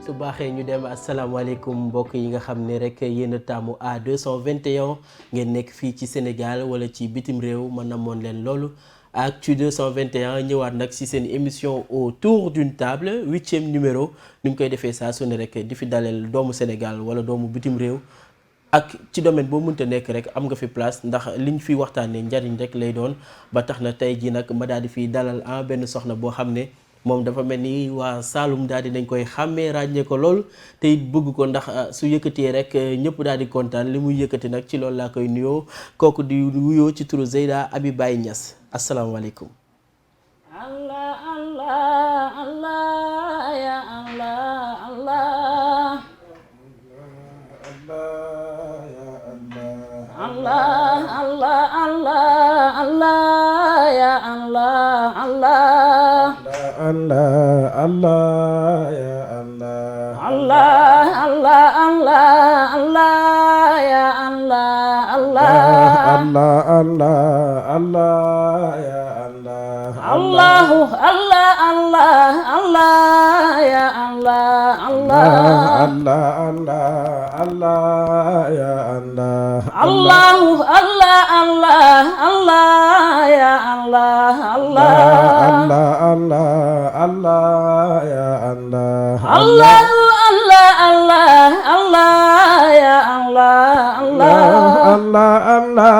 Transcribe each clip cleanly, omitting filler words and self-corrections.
su baaxee ñu dem asalaamaaleykum mbokk yi nga xam ne rek yéen a taamu A221 ngeen nekk fii ci Sénégal wala ci bitim réew ma namoon leen loolu Actu 221 ñëwaat nag ci seen émission autour d'une table 8e numéro ni ñu koy defee saa su ne rek di fi dalal doomu Sénégal wala doomu bitim réew ak ci domaine boo mënta nekk rek am nga fi place ndax liñ fi waxtaanee njariñ rek lay doon ba tax na tey jii nag ma daal di fiy dalal benn soxna boo xam ne moom dafa mel ni waa Saalum daal di nañ koy xàmmee ràññee ko lool te it bëgg ko ndax su yëkkatee rek ñëpp daal di kontaan li muy yëkkati nag ci loolu laa koy nuyoo kooku di wuyoo ci turu Zeyda Abi Baye Niass asalaamaaleykum. Allah Allah Allah ya Allah Allah Allah Allah Allah Allah ya Allah Allah Allah Allah ya Allah Allah Allah Allah Allah ya Allah Allah Allah Allah Allah ya Allah Allah Allah Allah Allah ya Allah Allah Allah Allah Allah ya Allah Allah Allah Allah Allah ya Allah Allah Allah Allah Allah ya Allah Allah Allah Allah Allah ya Allah Allah Allah Allah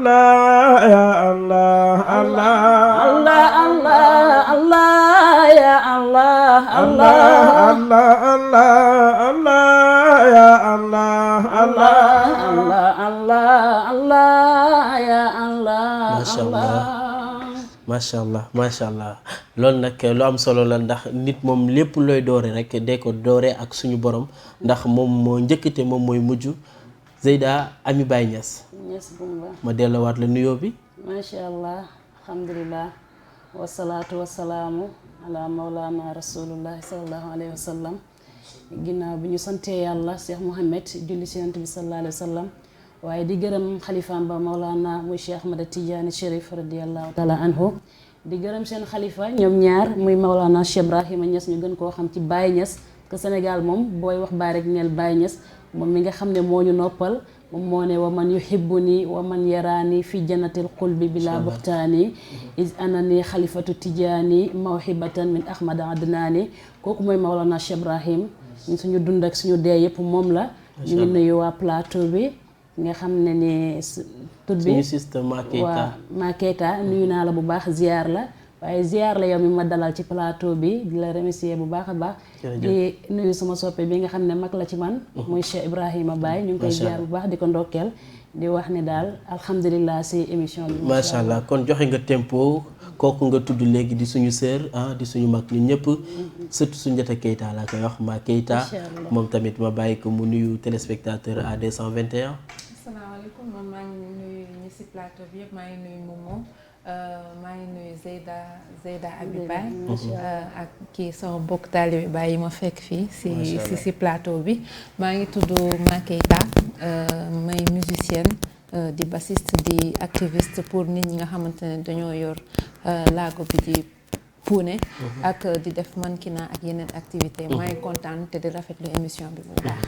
Allah ya Allah Allah Allah Allah Allah ya Allah Allah Allah Allah Allah ya Allah Allah Allah Allah Allah ya Allah macha allah macha allah loolu nag lu am solo la ndax nit moom lépp looy doore rek dee ko doore ak suñu borom ndax moom moo njëkkate moom mooy mujj Zeyda Ami Baye Niass ma delluwaat la nuyoo bi. macha allah alhamdulilah wasalaatu wasalaamu ala maulana rasulullah salallahu alayhi wa sallam ginnaaw bi ñu santee yàlla Cheikh Mouhamed julli ci yonent bi sallallahu alayhi wa sallam waaye di gërëm xalifaam ba maulana muy Cheikh Ahmada Tidiane Chérif radiallahu taala anhu di gërëm seen xalifa ñoom ñaar muy maulana Cheikh Ibrahima Niass ñu gën koo xam ci Baye Niass que Sénégal moom booy wax Baye rek neel Baye Niass moom mi nga xam ne moo ñu noppal moom moo ne wa man yuhibbuni wa man yaraani fi jannatil qulbi bila buxtaani is anani xalifatu tijaani mawhibatan min ahmad adnaani kooku mooy maolana Cheikh Ibrahim ñun suñu dund ak suñu dee yëpp moom la ñu ngi nuyu waa plateau bi nga xam ne ni tur bi suñu système waa Maketa nuyu naa la bu baax ziar la waaye ziar la yow mi ma dalal ci plateau bi di la remercier bu baax a baax di nuyu sama soppe bi nga xam ne mag la ci man muy Cheikh Ibrahima Baye ñu ngi koy ziar bu baax di ko ndokkeel di wax ne daal alhamdulilah si émission bi macha allah kon joxe nga tempo kooku nga tudd léegi di suñu sœur di suñu mag ñun ñëpp surtout Soundiata Keita laa koy wax ma Keita moom tamit ma bàyyi ko mu nuyu téléspectateur A221. asalaamaaleykum man maa ngi nuyu ñi si plateau bi yëpp maa ngi nuyu Momo maa ngi nuyu Zeyda Abi Baye ak kii sama bokk taalibe Baye yi ma fekk fii si plateau bi maa ngi tudd Maketa may musicienne di bassiste di activiste pour nit ñi nga xamante ne dañoo yor laago bi di puune ak di def mannequinat ak yeneen activité maa ngi kontaan te di rafetlu émission bi bu baax.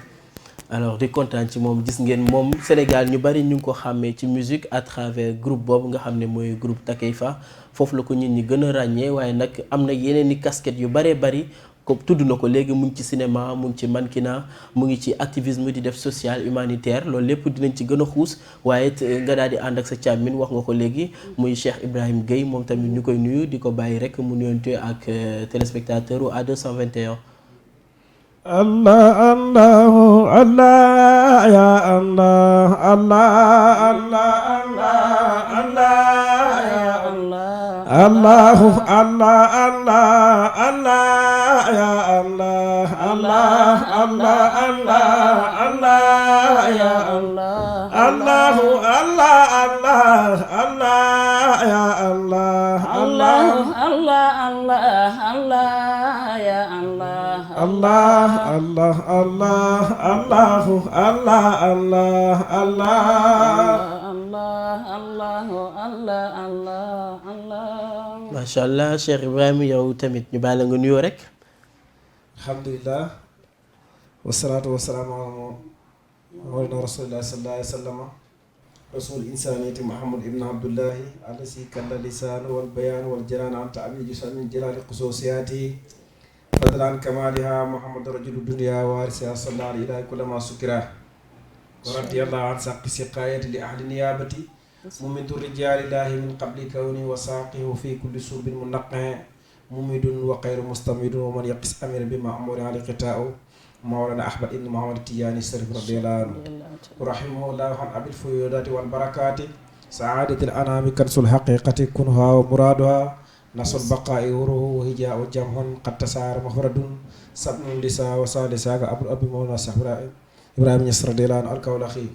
alors di kontaan ci moom gis ngeen moom Sénégal ñu bari ñu ngi ko xàmmee ci musique à travers groupe boobu nga xam ne mooy groupe Takeifa foofu la ko nit ñi gën a ràññee waaye nag am na yeneen i casquettes yu baree bari ko tudd na ko léegi mu ngi ci cinéma mu ngi ci mannequinat mu ngi ci activisme di def social humanitaire loolu lépp dinañ ci gën a xuus waaye nga daal di ànd ak sa càmmin wax nga ko léegi muy Cheikh Ibrahim Gueye moom tamit ñu koy nuyu di ko bàyyi rek mu nuyonte ak téléspectateur u A221. Allah Allah Allah ya Allah Allah Allah Allah Allah ya Allah Allah Allah Allah Allah ya Allah Allah Allah Allah Allah ya Allah Allah Allah Allah Allah ya Allah Allah Allah Allah Allah ya Allah Allah Allah Allah Allah Allah Allah Allah macha allah Cheikh Ibrahima yow tamit ñu bàyyi la nga nuyoo rek. alhamdulilah wasalaatu wasalaamu ala mawlana rasulillahi sallallahu alayhi wa sallam rasul insaniyati Muhammad ibn Abdullahi alasi kalla lisaanu wal bayaan wal jalaan an ta'abi jusan min jalaali xususiyaati fadlan kamaliha Muhammad rajulu dunya waarisiha sallallahu alayhi wa kullama sukira wa radiyallahu an saqi siqayati li ahli niyabati mumidu rijalillahi min qabli kawni wa saaqihu fi kulli suubin munaqqi'in mumidun wa xayru mustamidun wa man yaqis amir bi ma'muri ali qita'u mawlana ahmad ibn muhammad tijani sharif radiyallahu anhu rahimahullahu an abil fuyudati wal barakati saadatil anami kansul haqiqati kunha wa muraduha nasul baqa'i wuruhu wa hija'u jamhun qad tasara mafradun sabnun lisa wa salisa ka abul abi mawlana cheikh ibrahima Niass radiyallahu anhu alkawlaxi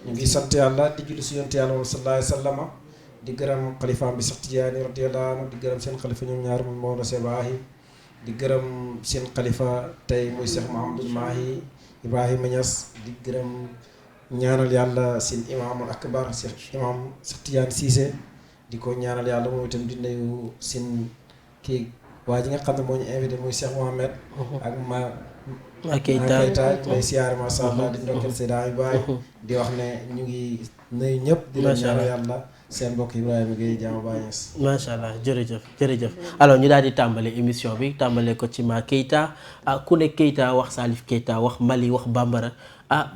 ñu ngi sant yàlla di julli si yonent yàlla sallallahu alayhi wa sallam di gërëm xalifaam bi Cheikh Tidiane radiyallahu anhu di gërëm seen xalifa ñoom ñaar muy Maodo Sebahi di gërëm seen xalifa tey muy Cheikh Mouhamadul Mahi Ibrahima Niass di gërëm ñaanal yàlla seen imaamul akbar Cheikh imam Cheikh Tidiane Cissé di ko ñaanal yàlla moom itam di nuyu seen kii waa ji nga xam ne moo ñu invité muy Cheikh Mohamed ak Keita lay siyaare masha Allah di ndokkeel Seyda Baye di wax ne ñu ngi nuyu ñëpp di la ñaanal yàlla seen mbokk Ibrahima Gueye Diama Baye Niass. macha allah jërëjëf alors ñu daal di tàmbale émission bi tàmbale ko ci ma Keita ku ne Keita wax Salif Keita wax Mali wax Bambara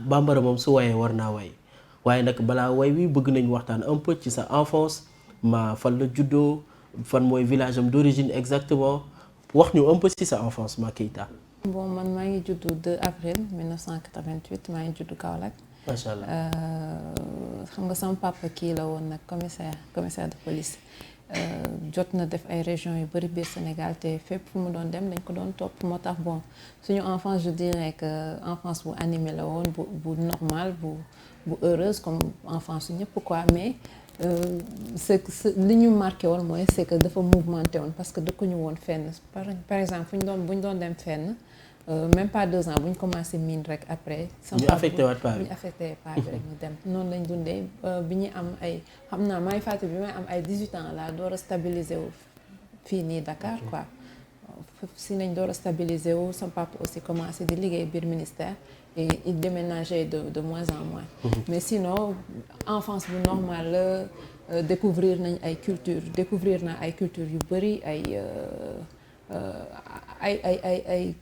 Bambara moom su wayee war naa way waaye nag balaa way wi bëgg nañu waxtaan un peu ci sa enfance fan la juddoo fan mooy village am d'origine exactement wax ñu un peu ci sa enfance ma Keita. bon man maa ngi juddu 2 avril 1988 maa ngi juddu Kaolack. macha allah xam nga sama papa kii la woon nag commissaire de police jot na def ay régions yu bari biir Sénégal te fépp fu mu doon dem dañ ko doon topp moo tax bon suñu enfance je dirais que enfance bu animée la woon bu normal bu heureuse comme enfance su ñëpp quoi mais li ñu marqué woon mooy c'est que dafa mouvementé woon parce que dëkkuñu woon fenn par exemple bu ñu doon dem fenn. Même pas 2 ans bu ñu commencé miin rek après. ñu affecté waat paa bi ñu affecté paa bi rek ñu dem noonu lañ dundee bi ñu am ay xam naa maa ngi fàttali bi may am ay 18 ans laa door a stabiliser wu fii nii Dakar quoi. si nañ door a stabiliser wu sama papa aussi commencé di liggéey biir ministère et il déménageait de moins en moins. Mais sinon enfance bu normal la découvrir nañ ay culture yu bari ay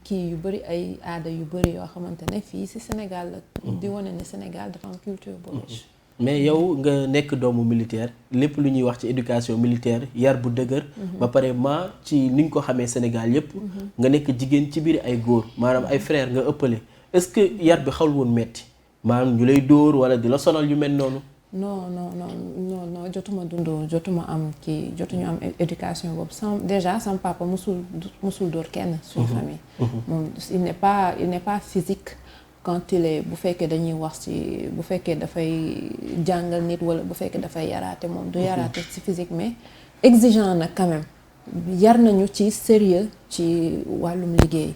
kii yu bëri ay aada yu bëri yoo xamante ne fii ci Sénégal la di wane ne Sénégal dafa am culture bu riche. mais yow nga nekk doomu militaire lépp lu ñuy wax ci éducation militaire yar bu dëgër ba pare ci ni ñu ko xamee Sénégal yépp nga nekk jigéen ci biir ay góor maanaam ay frère nga ëppale est-ce que yar bi xawul woon metti maanaam ñu lay dóor wala di la sonal yu mel noonu. non jotuma am jotuñu am éducation boobu déjà sama papa musul dóor kenn suñu famille moom il n'est pas physique quand il est bu fekkee dañuy wax ci bu fekkee dafay jàngal nit wala bu fekkee dafay yaraate moom du yaraate ci physique mais exigeant nag quand même yar nañu ci sérieux ci wàllum liggéey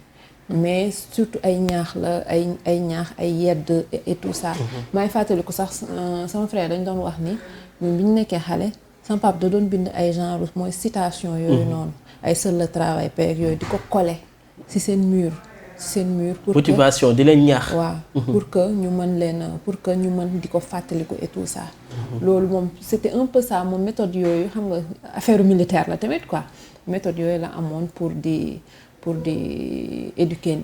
mais surtout ay ñaax la ay ñaax ay yedd et tout ça maay fàttaliku sax sama frère dañ doon wax ni ñun bi ñu nekkee xale sama papa da doon bind ay genre mooy citation yooyu noonu ay seul le travail paie yooyu di ko coller ci seen mur pour motivation di leen ñaax waaw pour que ñu mën di ko fàttaliku et tout ça loolu moom c'était un peu ça moom méthode yooyu xam nga affaire militaire la tamit quoi méthode yooyu la amoon pour di éduquer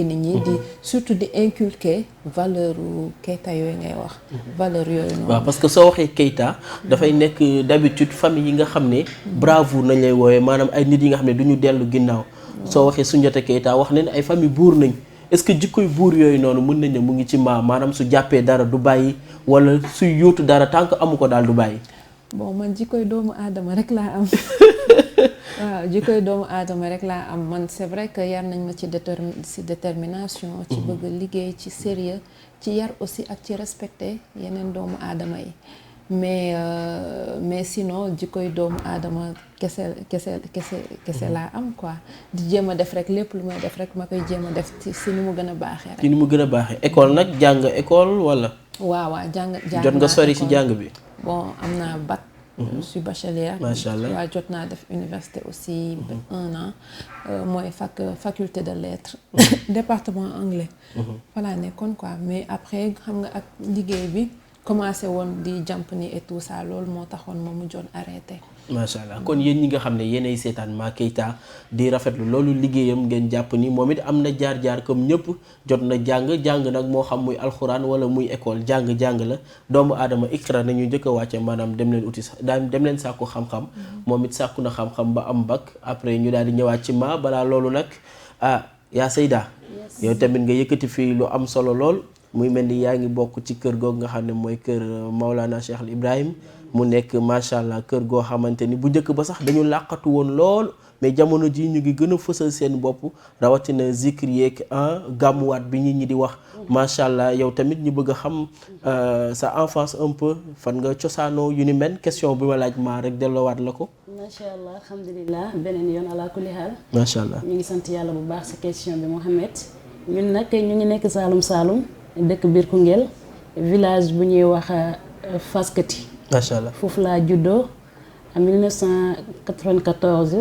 nit ñi di surtout di inculquer valeur Keita yooyu ngay wax valeur yooyu noonu waaw parce que soo waxee Keita dafay nekk d'habitude famille yi nga xam ne bravoure nañ lay woowee maanaam ay nit yi nga xam ne du ñu dellu ginnaaw soo waxee Soundiata Keita wax nañ ay famille buur nañ est-ce que jikkoy buur yooyu noonu mën nañ ne mu ngi ci maanaam su jàppee dara du bàyyi wala suy yóotu dara tant que amu ko daal du bàyyi. bon man jikkoy doomu aadama rek laa am waaw jikkoy doomu aadama rek laa am man c'est vrai que yar nañ ma ci détermination ci bëgg liggéey ci sérieux ci yar aussi ak ci respecter yeneen doomu aadama yi mais sinon jikkoy doomu aadama kese laa am quoi di jéem a def rek lépp lu may def rek ma koy jéem a def si ni mu gën a baaxee rek. ci ni mu gën a baaxee école nag jàng école wala. waaw jàng jot nga sori ci jàng bi. bon am naa bac je suis bachelière. Macha Allah. waaw jot naa def université aussi 1 an mooy faculté de lettres département anglais. voilà nekkoon quoi mais après xam nga ak liggéey bi commencé woon di jàmp ni et tout ça loolu moo taxoon ma mujjoon arrêté. macha allah kon yéen ñi nga xam ne yéenay seetaan Ma Keita di rafetlu loolu liggéeyam ngeen jàpp ni moom it am na jaar-jaar comme ñëpp jot na jàng nag moo xam muy alxuraan wala muy école jàng la doomu aadama ikra nañu njëkk a wàcce maanaam dem leen uti dem leen sàkku xam-xam moom it sàkku na xam-xam ba am bac après ñu daal di ñëwaat ci ma balaa loolu nag yaa Seyda yow tamit nga yëkkati fii lu am solo lool muy mel ni yaa ngi bokk ci kër googu nga xam ne mooy kër Maulana Cheikh Ibrahim mu nekk macha allah kër goo xamante ni bu njëkk ba sax dañu làqatu woon lool mais jamono ji ñu ngi gën a fësal seen bopp rawatina zikr yeeg gàmmuwaat bi nit ñi di wax macha allah yow tamit ñu bëgg a xam sa enfance un peu fan nga cosaanoo yu ni mel question bi ma laaj maa rek delloowaat la ko. macha allah alhamdulilah beneen yoon ala kulli haal. macha allah ñu ngi sant yàlla bu baax sa question bi Mouhamed ñun nag ñu ngi nekk Saalum dëkk biir Koungheul village bu ñuy wax Faskati. macha allah foofu laa juddoo en 1994.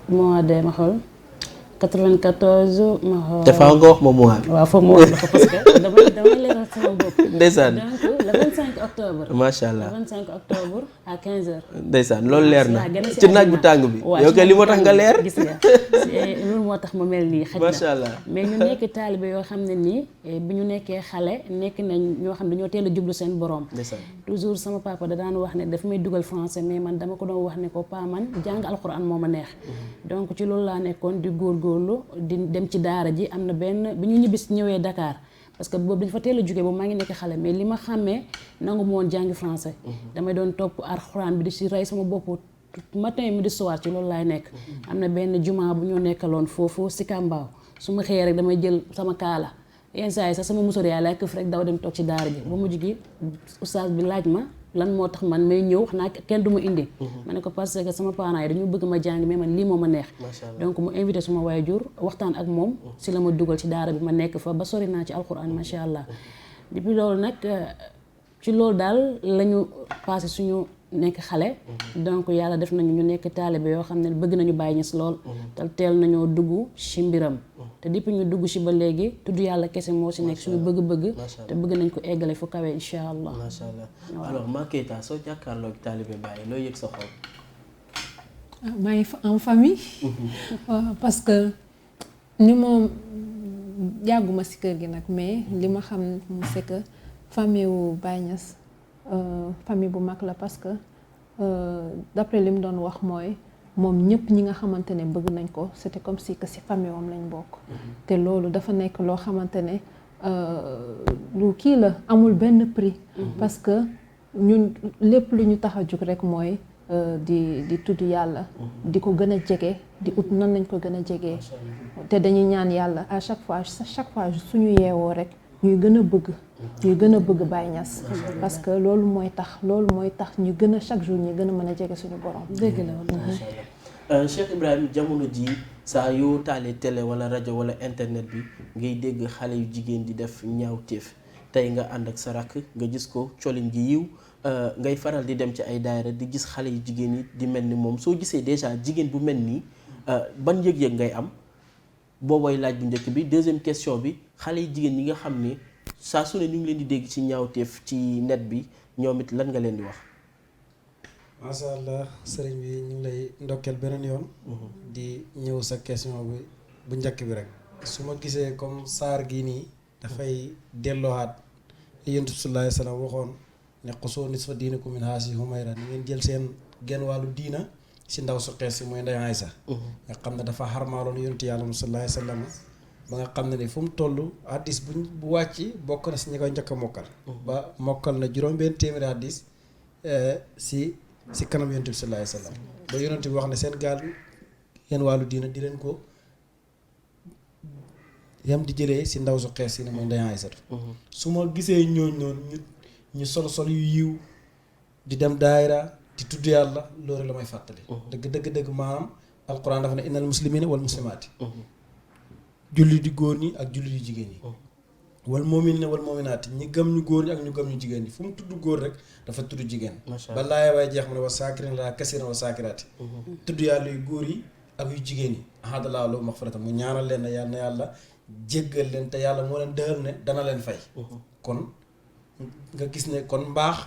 mois de ma xool 94 ma xool. te faa nga wax ma mois bi. waaw foofu ma wax ko parce que damay leeral sama bopp. ndeysaan donc le 25 octobre. macha allah le 25 octobre à 15h. ndeysaan loolu leer na ci naaj bu tàng bi. yow kay li moo tax nga leer. gis nga loolu moo tax ma mel nii. xëj na macha allah mais ñu nekk taalibe yoo xam ne nii bi ñu nekkee xale nekk nañ ñoo xam ne dañoo teel a jublu seen borom. toujours sama papa da daan wax ne daf may dugal français mais man dama ko doon wax ne ko pa man jàng alxuraan moo ma neex. donc ci loolu laa nekkoon di góorgóorlu di dem ci daara ji am na benn bi ñu ñibbis ñëwee Dakar. parce que boobu dañu fa teel a jógee boobu maa ngi nekk xale mais li ma xàmmee nangu ma woon jàngi français. damay doon topp alxuraan bi di si rey sama bopp matin midi soir ci loolu laay nekk. am na benn juma bu ñu nekkaloon foofu si Kambaaw su ma xëyee rek damay jël sama kaala yenn saa yi sax sama musóor yaay laay këf rek daw dem toog ci daara ji ba mujj gi oustaz bi laaj ma lan moo tax man may ñëw xanaa kenn du ma indi. ma ne ko parce que sama parents yi dañu bëgg ma jàng mais man lii moo ma neex. donc mu invité suma waajur waxtaan ak moom si la ma dugal ci daara bi ma nekk fa ba sori naa ci alxuraan macha allah. depuis loolu nag ci loolu daal la ñu passé suñu nekk xale. donc yàlla def nañu ñu nekk taalibe yoo xam ne bëgg nañu Baay Ñas lool. te teel nañoo dugg ci mbiram. te depuis ñu dugg ci ba léegi tudd yàlla kese moo ci nekk suñu bëgg-bëgg. te bëgg nañ ko eggale fu kawe incha allah. macha allah alors Ma Keita soo jàkkaarloo ak taalibe Baay loo yëg sa xol. maa ngi en famille. parce que ni moom yàgguma ci kër gi nag mais li ma xam c'est que famille wu Baay Ñas famille bu mag la parce que d'après li mu doon wax mooy moom ñëpp ñi nga xamante ne bëgg nañ ko c'était comme si que ci famille wam lañ bokk. te loolu dafa nekk loo xamante ne lu kii la amul benn prix. parce que ñun lépp lu ñu tax a jóg rek mooy di tudd yàlla. di ko gën a jege di ut nan lañ ko gën a jegee. te dañuy ñaan yàlla à chaque fois suñu yeewoo rek ñuy gën a bëgg Baay Ñas parce que loolu mooy tax ñu gën a chaque jour ñu gën a mën a jege suñu borom. dëgg la Cheikh Ibrahim jamono ji saa yoo taalee télé wala rajo wala internet bi ngay dégg xale yu jigéen di def ñaawteef tey nga ànd ak sa rakk nga gis ko colin gi yiw ngay faral di dem ci ay daayira di gis xale yu jigéen yi di mel ni moom soo gisee déjà jigéen bu mel nii ban yëg-yëg ngay am boobooy laaj bu njëkk bi. deuxième question bi xale yu jigéen ñi nga xam ne saa su ne ñu ngi leen di dégg ci ñaawteef ci net bi ñoom it lan nga leen di wax. macha allah sëriñ bi ñu ngi lay ndokkeel beneen yoon. di ñëw sa question bi bu njëkk bi rek. su ma gisee comme saar gii nii dafay delloowaat li Yonent bi sallallahu alayhi wa sallam waxoon ne xusoo nisfa diinakum min haasi Humayra ni ngeen jël seen genn wàllu diina si ndaw su xees si mooy Ndey Aysa nga xam ne dafa xarmaaloon Yonent yàlla sallallahu alayhi wa sallam ba nga xam ne ni fu mu toll hadis bu wàcc bokk na si ñi koy njëkk a mokkal. ba mokkal na juróom-benn téeméeri hadis si kanam Yonent bi sallallahu alayhi wa sallam ba Yonent bi wax ne seen gaal yenn wàllu diina di leen ko yam di jëlee si ndaw su xees si ne mooy Ndey Aysatu su ma gisee ñooñ noonu ñu sol yu yiw di dem daayira di tudd yàlla loolu la may fàttali. dëgg maanaam alquran dafa ne innal muslimina wal muslimaati julli di góor ñi ak julli di jigéen ñi wal mu'minina wal mu'minaati ñi gëm ñu góor ñi ak ñu gëm ñu jigéen ñi fu mu tudd góor rek dafa tudd jigéen ba laaya waay jeex mu ne wa saakiriina laa kasiiran wa saakiraati tudd yàlla yu góor yi ak yu jigéen yi ahadallaahu lahum maxfiratan mu ñaanal leen ne yàlla jéggal leen te yàlla moo leen dëhal ne dana leen fay kon nga gis ne kon mbaax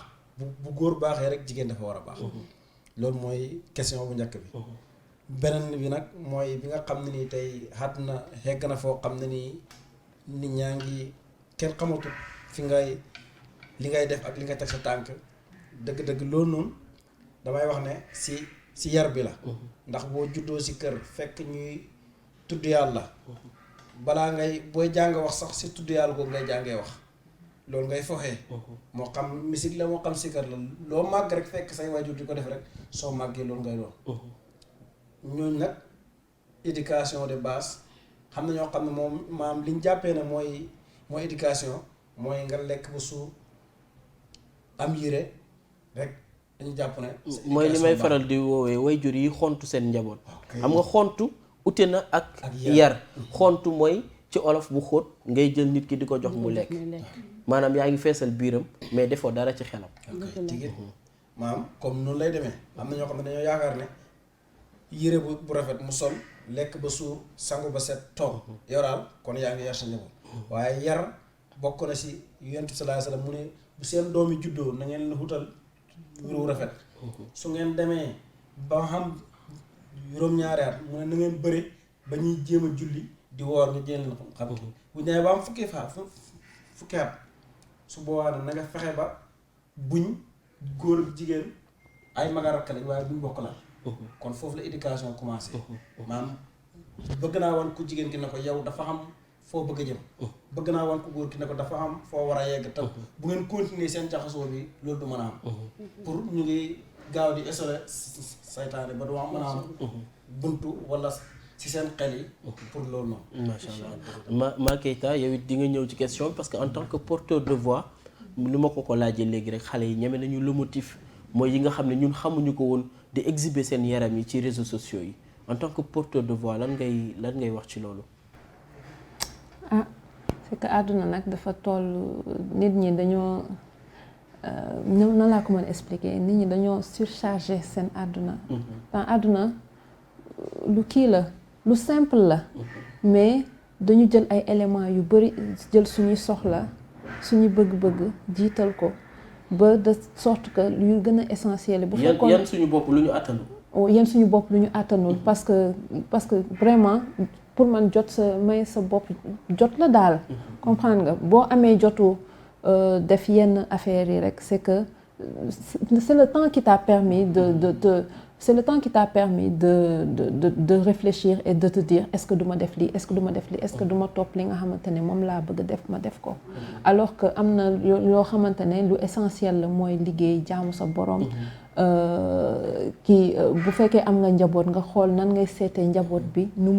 bu góor baaxee rek jigéen dafa war a baax loolu mooy question bu njëkk bi beneen bi nag mooy bi nga xam ne nii tey àdduna xegg na foo xam ne nii nit ñaa ngi kenn xamatul fi li ngay def ak li nga teg sa tànk dëgg-dëgg loolu noonu damay wax ne si yar bi la ndax boo juddoo si kër fekk ñuy tudd yàlla balaa ngay booy jàng wax sax si tudd yàlla googu ngay jàngee wax loolu ngay foxee moo xam musique la moo xam sikar la loo màgg rek fekk say waajur di ko def rek soo màggee loolu ngay doon ñooñu nag éducation de base xam na ñoo xam ne moom maam li ñu jàppee ne mooy éducation mooy nga lekk ba suur am yére rek dañu jàpp ne mooy li may faral di woowee waajur yi xontu seen njaboot xam nga xontu ute na ak yar xontu mooy ci olof bu xóot ngay jël nit ki di ko jox mu lekk maanaam yaa ngi feesal biiram mais defoo dara ci xelam tigit maam comme noonu lay demee am na ñoo xam ne dañoo yaakaar ne yére bu rafet mu sol lekk ba suur sangu ba set toog yoraal kon yaa ngi yar sa njaboot waaye yar bokk na si Yonent bi sallallaahu alayhi wa sallam mu ne bu seen doom yi juddoo na ngeen leen wutal wu rafet su ngeen demee ba xam juróom-ñaari at mu ne na ngeen bëre ba ñuy jéem a julli di woor nga jéem leen xam bu ñëwee ba am fukki at su boobaa nag na nga fexe ba buñ góor ak jigéen ay maga rakk lañ waaye buñ bokk la kon foofu la éducation commencé maam bëgg naa wan ku jigéen ki ne ko yow dafa xam foo bëgg a jëm bëgg naa wan ku góor ki ne ko dafa xam foo war a yegg tam bu ngeen continuer seen jaxasoo bi loolu du mën a am pour ñu ngi gaaw di isolé saytaane ba du mën a am buntu wala si seen xel yi pour loolu noonu macha allah Ma Keita yow it di nga ñëw ci question parce que en tant que porteur de voix ni ma ko laajee léegi rek xale yi ñeme nañu le motif mooy yi nga xam ne ñun xamuñu ko woon di exhiber seen yaram yi ci réseaux sociaux yi en tant que porteur de voix lan ngay wax ci loolu c'est que àdduna nag dafa toll nit ñi dañoo nan laa ko mën expliquer nit ñi dañoo surchargé seen àdduna dans àdduna lu kii la lu simple la mais dañu jël ay éléments yu bari jël suñuy soxla suñu bëgg-bëgg jiital ko ba de sorte que yu gën a essentiel bu fekkoon yan suñu bopp lu ñu àttanul yan suñu bopp lu ñu àttanul parce que vraiment pour man jot sa may sa bopp jot la daal comprendre nga boo amee jotu def yenn affaires yi rek c'est que c'est le temps qui t'a permis c'est le temps qui t'a permis de réfléchir et de te dire est-ce que du ma def lii est-ce que du ma def lii est-ce que du ma topp li nga xamante ne moom laa bëgg a def ma def ko alors que am na loo xamante ne lu essentiel la mooy liggéey jaamu sa borom bu fekkee am nga njaboot nga xool nan ngay seetee njaboot bi nu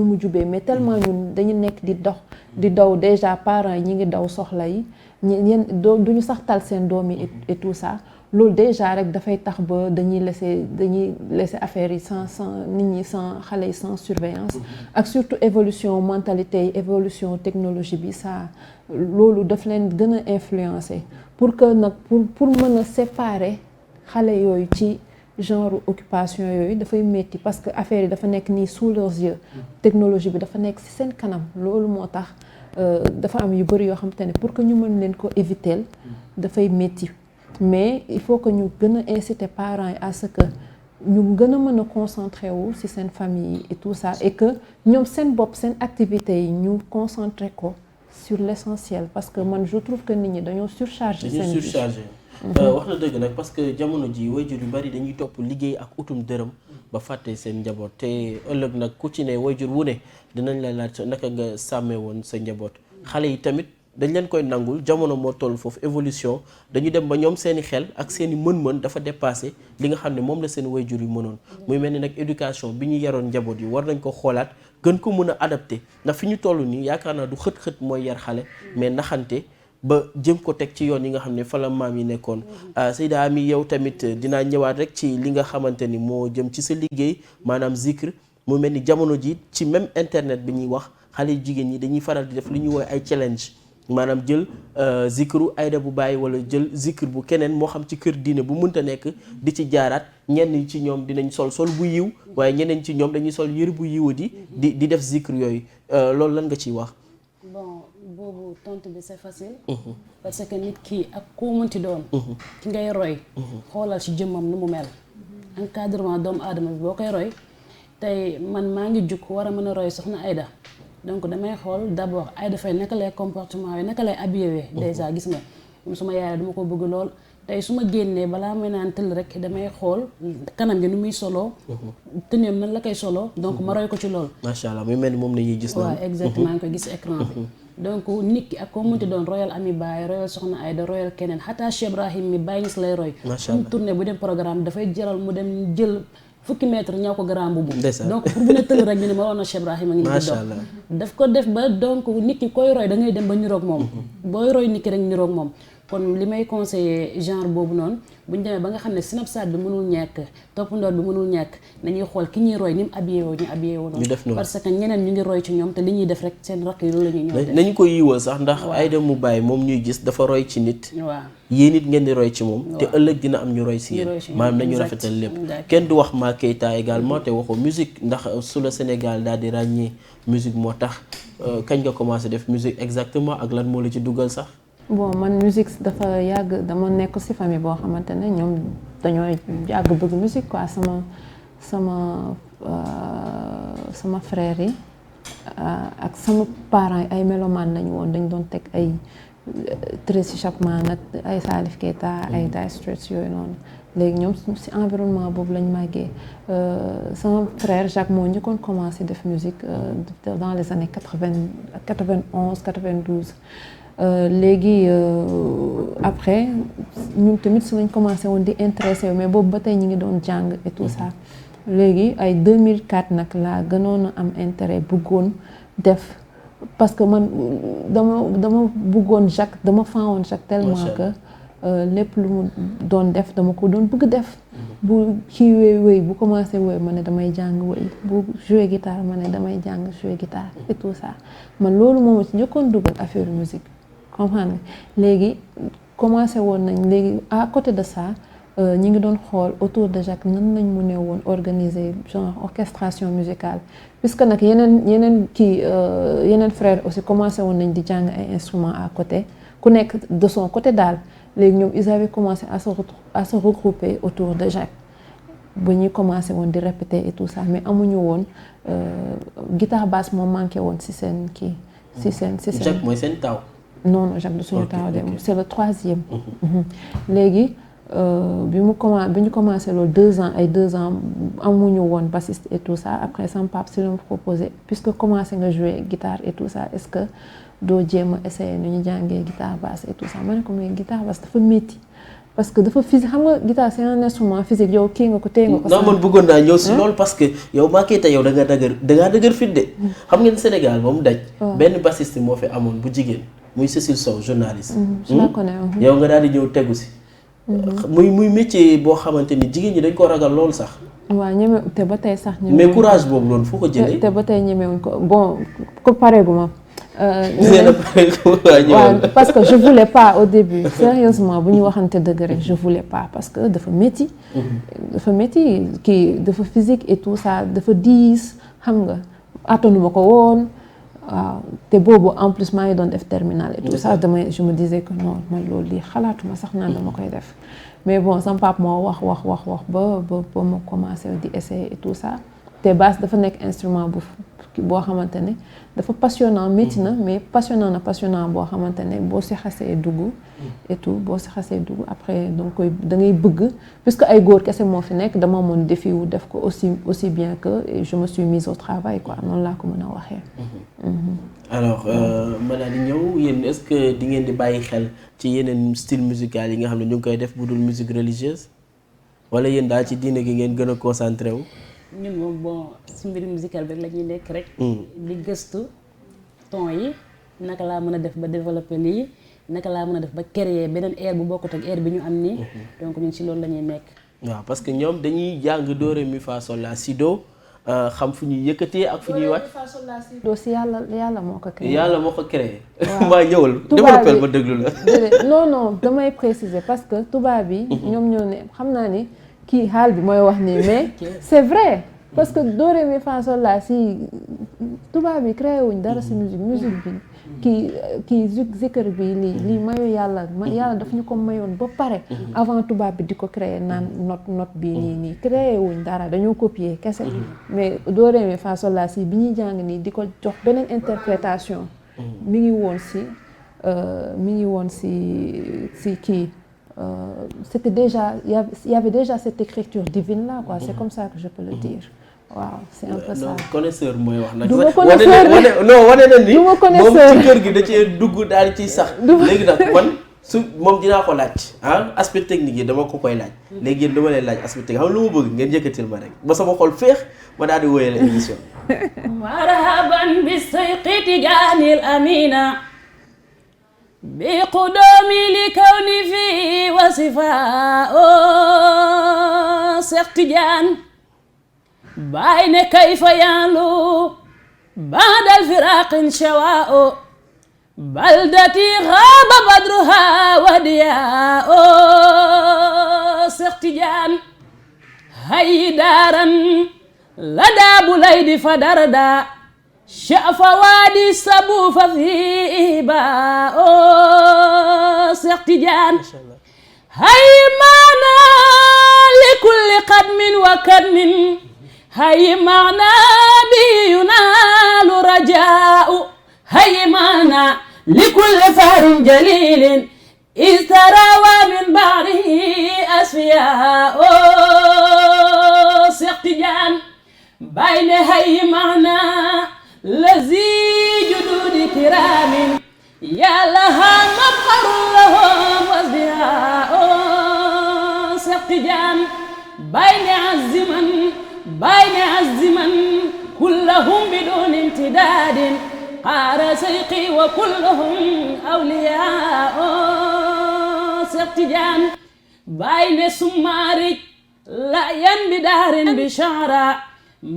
mu jubee mais tellement ñun dañu nekk di daw déjà parents yi ñi ngi daw soxla yi duñu sax tal seen doom yi et tout ça loolu déjà rek dafay tax ba dañuy laisser affaire yi sans nit ñi sans xale yi sans surveillance ak surtout évolution mentalité yi évolution technologie bi ça loolu daf leen gën a influencer pour que nag pour mën a séparer xale yooyu ci genre occupation yooyu dafay metti parce que affaire yi dafa nekk nii sous leurs yeux technologie bi dafa nekk ci seen kanam loolu moo tax dafa am yu bari yoo xamante ne pour que ñu mën leen ko éviter dafay metti mais il faut que ñu gën a inciter parents yi à ce que ñu gën a mën a concentrer wu ci seen famille et tout ça et que ñoom seen bopp seen activités yi ñu concentrer ko sur l'essentiel parce que man je trouve que nit ñi dañoo surcharger seen vie wax na dëgg nag parce que jamono ji waajur yu bari dañuy topp liggéey ak utum dërëm ba fàtte seen njaboot te ëllëg nag ku ci ne waajur wu ne dinañ la laaj naka nga sàmmee woon sa njaboot xale yi tamit dañ leen koy nangul jamono moo toll foofu évolution dañu dem ba ñoom seeni xel ak seeni mën-mën dafa dépassé li nga xam ne moom la seen waajur yu mënoon muy mel ni nag éducation bi ñu yaroon njaboot yi war nañ ko xoolaat gën ko mën a adapté ndax fi ñu toll nii yaakaar naa du xët-xët mooy yar xale mais naxante ba jëm ko teg ci yoon yi nga xam ne fa la maam yi nekkoon Seyda Amy yow tamit dinaa ñëwaat rek ci li nga xamante ni moo jëm ci sa liggéey maanaam zikr mu mel ni jamono ji ci même internet bi ñuy wax xale yu jigéen ñi dañuy faral di def li ñuy woowee ay challenge maanaam jël zikru Aïda bu Baye wala jël zikr bu keneen moo xam ci kër diine bu mënta nekk di ci jaaraat ñenn ci ñoom dinañ sol bu yiw waaye ñeneen ci ñoom dañuy sol yëre bu yiwadi di def zikr yooyu loolu lan nga ciy wax. bon boobu tontu bi c'est facile. parce que nit ki ak koo mënti doon. ki ngay roy. xoolal ci jëmmam nu mu mel. encadrement doomu aadama bi boo koy roy tey man maa ngi jug war a mën a roy soxna Aïda donc damay xool d'abord Aïda Faye naka lay comportement yi naka lay habillé déjà gis nga suma yaay dama ko bëgg lool tey su ma génnee balaa may naan tëll rek damay xool kanam gi nu muy soloo tëneem nan la koy soloo donc ma roy ko ci lool. macha allah muy mel ni moom la ñuy gis. waaw exactement maa ngi koy gis écran bi. donc nit ki ak koo mënti doon royal Ami Baye royal soxna Aïda royal keneen xataa Cheikh Ibrahim mi Baye Niass lay roy. macha allah mu tourné bu dem programme dafay jaral mu dem jël fukki mètre ñaw ko grand boubou. donc pour bu ne tëll rek ñu ne ma waroon na Cheikh Ibrahim a ngi. macha allah daf ko def ba donc nit ki koy roy da ngay dem ba niroog moom. booy roy nit ki rek niroog moom. kon li may conseiller genre boobu noonu bu ñu demee ba nga xam ne synapsat bi mënul ñàkk toppandoor bi mënul ñàkk nañuy xool ki ñuy roy ni mu habillé woo ñu habillé woo noonu parce que ñeneen ñu ngi roy ci ñoom te li ñuy def rek seen rakk yi loolu la ñuy ñëw def nañu ko yiwal sax ndax Aïda mu Baye moom ñuy gis dafa roy ci nit waaw yéen it ngeen di roy ci moom te ëllëg dina am ñu roy si yéen maanaam nañu rafetal lépp kenn du wax Ma Keita également te waxoo musique ndax su la Sénégal daal di ràññee musique moo tax kañ nga commencé def musique exactement ak lan moo la ci dugal sax. bon man musique dafa yàgg dama nekk ci famille boo xamante ne ñoom dañoo yàgg bëgg musique quoi sama frère yi ak sama parents yi ay mélomane lañu woon dañ doon teg ay Tracy Chapman ak ay Salif Keita ay Dire Straits yooyu noonu léegi ñoom ci environnement boobu lañ màggee sama frère Jacques moo njëkkoon commencé def musique dans les années 91 92 léegi après ñun tamit si lañ commencé woon di intéressé mais boobu ba tey ñu ngi doon jàng et tout ça léegi ay 2004 nag laa gënoon a am intérêt bëggoon def parce que man dama bëggoon Jacques dama faawoon Jacques tellement que lépp lu mu doon def dama ko doon bëgg def bu kii wéy bu commencé wéy ma ne damay jàng wéy bu jouer guitare ma ne damay jàng jouer guitare et tout ça man loolu moom ci njëkkoon dugal affaire musique comprendre nga léegi commencé woon nañ léegi à côté de ça ñi ngi doon xool autour de Jacques nan lañ mu ne woon organiser genre orchestration musicale puisque nag yeneen frère aussi commencé woon nañ di jàng ay instruments à côté ku nekk de son côté daal léegi ñoom ils avaient commencé à se regrouper autour de Jacques ba ñuy commencé woon di répéter et tout ça mais amuñu woon guitare basse moo manqué woon ci seen kii ci seen Jacques mooy seen taw. non Jacques du suñu taw de c'est le 3e. léegi bi ñu commencé loolu 2 ans amuñu woon bassiste et tout ça après sama papa si la ma proposé puisque commencé nga jouer guitare et tout ça est-ce que doo jéem a essayer nu ñu jàngee guitare basse et tout ça ma ne ko mais guitare basse dafa métti parce que dafa physique xam nga guitare c'est un instrument physique yow kii nga ko téye nga ko. non man bëggoon naa ñëw si loolu parce que yow Ma Keita yow da ngaa dëgër fit de. xam ngeen Sénégal moom daj. benn bassiste moo fi amoon bu jigéen muy Cécile Sow journaliste. je la connais. yow nga daal di ñëw tegu si. muy métier boo xamante ni jigéen ñi dañ ko ragal loolu sax. waaw ñeme te ba tey sax. mais courage boobu noonu foo ko jëlee. te ba tey ñemewuñ ko bon ko pareegu ma. waaw parce que je voulais pas au début sérieusement bu ñu waxante dëgg rek je voulais pas parce que dafa métti. kii dafa physique et tout ça dafa diis xam nga attanuma ko woon waaw te boobu en plus maa ngi doon def terminale et tout ça je me disais que non man loolu lii xalaatuma sax naan dama koy def mais bon sama papa moo wax ba ma commencé di essayer et tout ça te basse dafa nekk instrument boo xamante ne dafa passionnant métti na mais passionnant boo xamante ne boo si xasee dugg et tout boo si xasee dugg après da ngay bëgg puisque ay góor kese moo fi nekk dama moon défi wu def ko aussi bien que et je me suis mise au travail quoi noonu laa ko mën a waxee. alors ma daal di ñëw yéen est-ce que di ngeen di bàyyi xel ci yeneen style musical yi nga xam ne ñu ngi koy def bu dul musique religieuse wala yéen daal ci diine gi ngeen gën a concentré wu. ñun moom bon si mbir musical bi la ñuy nekk rek. di gëstu ton yi naka laa mën a def ba développer lii naka laa mën a def ba créer beneen air bu bokkut ak air bi ñu am nii. donc ñun si loolu la ñuy nekk. waaw parce que ñoom dañuy jàng do ré mi fa sol la si do xam fu ñuy yëkkatee ak fu ñuy wàcc. aussi yàlla moo ko créé. yàlla moo ko créé. waaw maa ñëwal développé ma déglu la. non damay préciser parce que tubaab bi. ñoom ñoo ne xam naa ni kii xaal bi mooy wax nii mais c'est vrai parce que do ré mi fa sol la si tubaab bi créé wuñ dara si musique bi kii zikr bi lii mayu yàlla daf ñu ko mayoon ba pare avant tubaab bi di ko créé naan note bii nii créé wuñ dara dañoo copier kese mais do ré mi fa sol la si bi ñuy jàng nii di ko jox beneen interprétation mi ngi woon si kii c'était déjà il y avait déjà cette écriture divine là quoi c'est comme ça que je peux le dire waaw c'est un peu ça. non connaisseur mooy wax nag. du ma connaisseur wane na ni. du ma connaisseur moom ci kër gi da cee dugg daal di ciy sax. léegi nag man moom dinaa ko laaj aspect technique yi dama ko koy laaj. léegi yéen dama leen laaj aspect technique xam lu ma bëgg ngeen yëkkatil ma rek ba sama xol féex ma daal di wóyale émission. marhaban bi sayqi tijaanil amina bi qudoomi li kawni fi wasifa Seex Tijaan baay ne kayfa yaalu baadal firaqin shawaa baldati xaaba badruha wadiyaa Seex Tijaan hay daaran la daabu lay di fa darda shafa waadi sabu fa fiiba Seex Tijaan hay maana li kulli qadmin wa kadmin hay maana bi yunaalu rajaa'u hay maana li kulli fahrin jalilin istarawa min ba'dihi asfiyaa Seex Tijaan bayne hay maana lazi jududi kiramin yalaha mafharun lahum wasbihaa Seex Tijaan bayne azziman kullahum bidun imtidadin qaara sayqi wa kulluhum awliyaa Seex Tijaan bayne summarik la yan bidarin bishara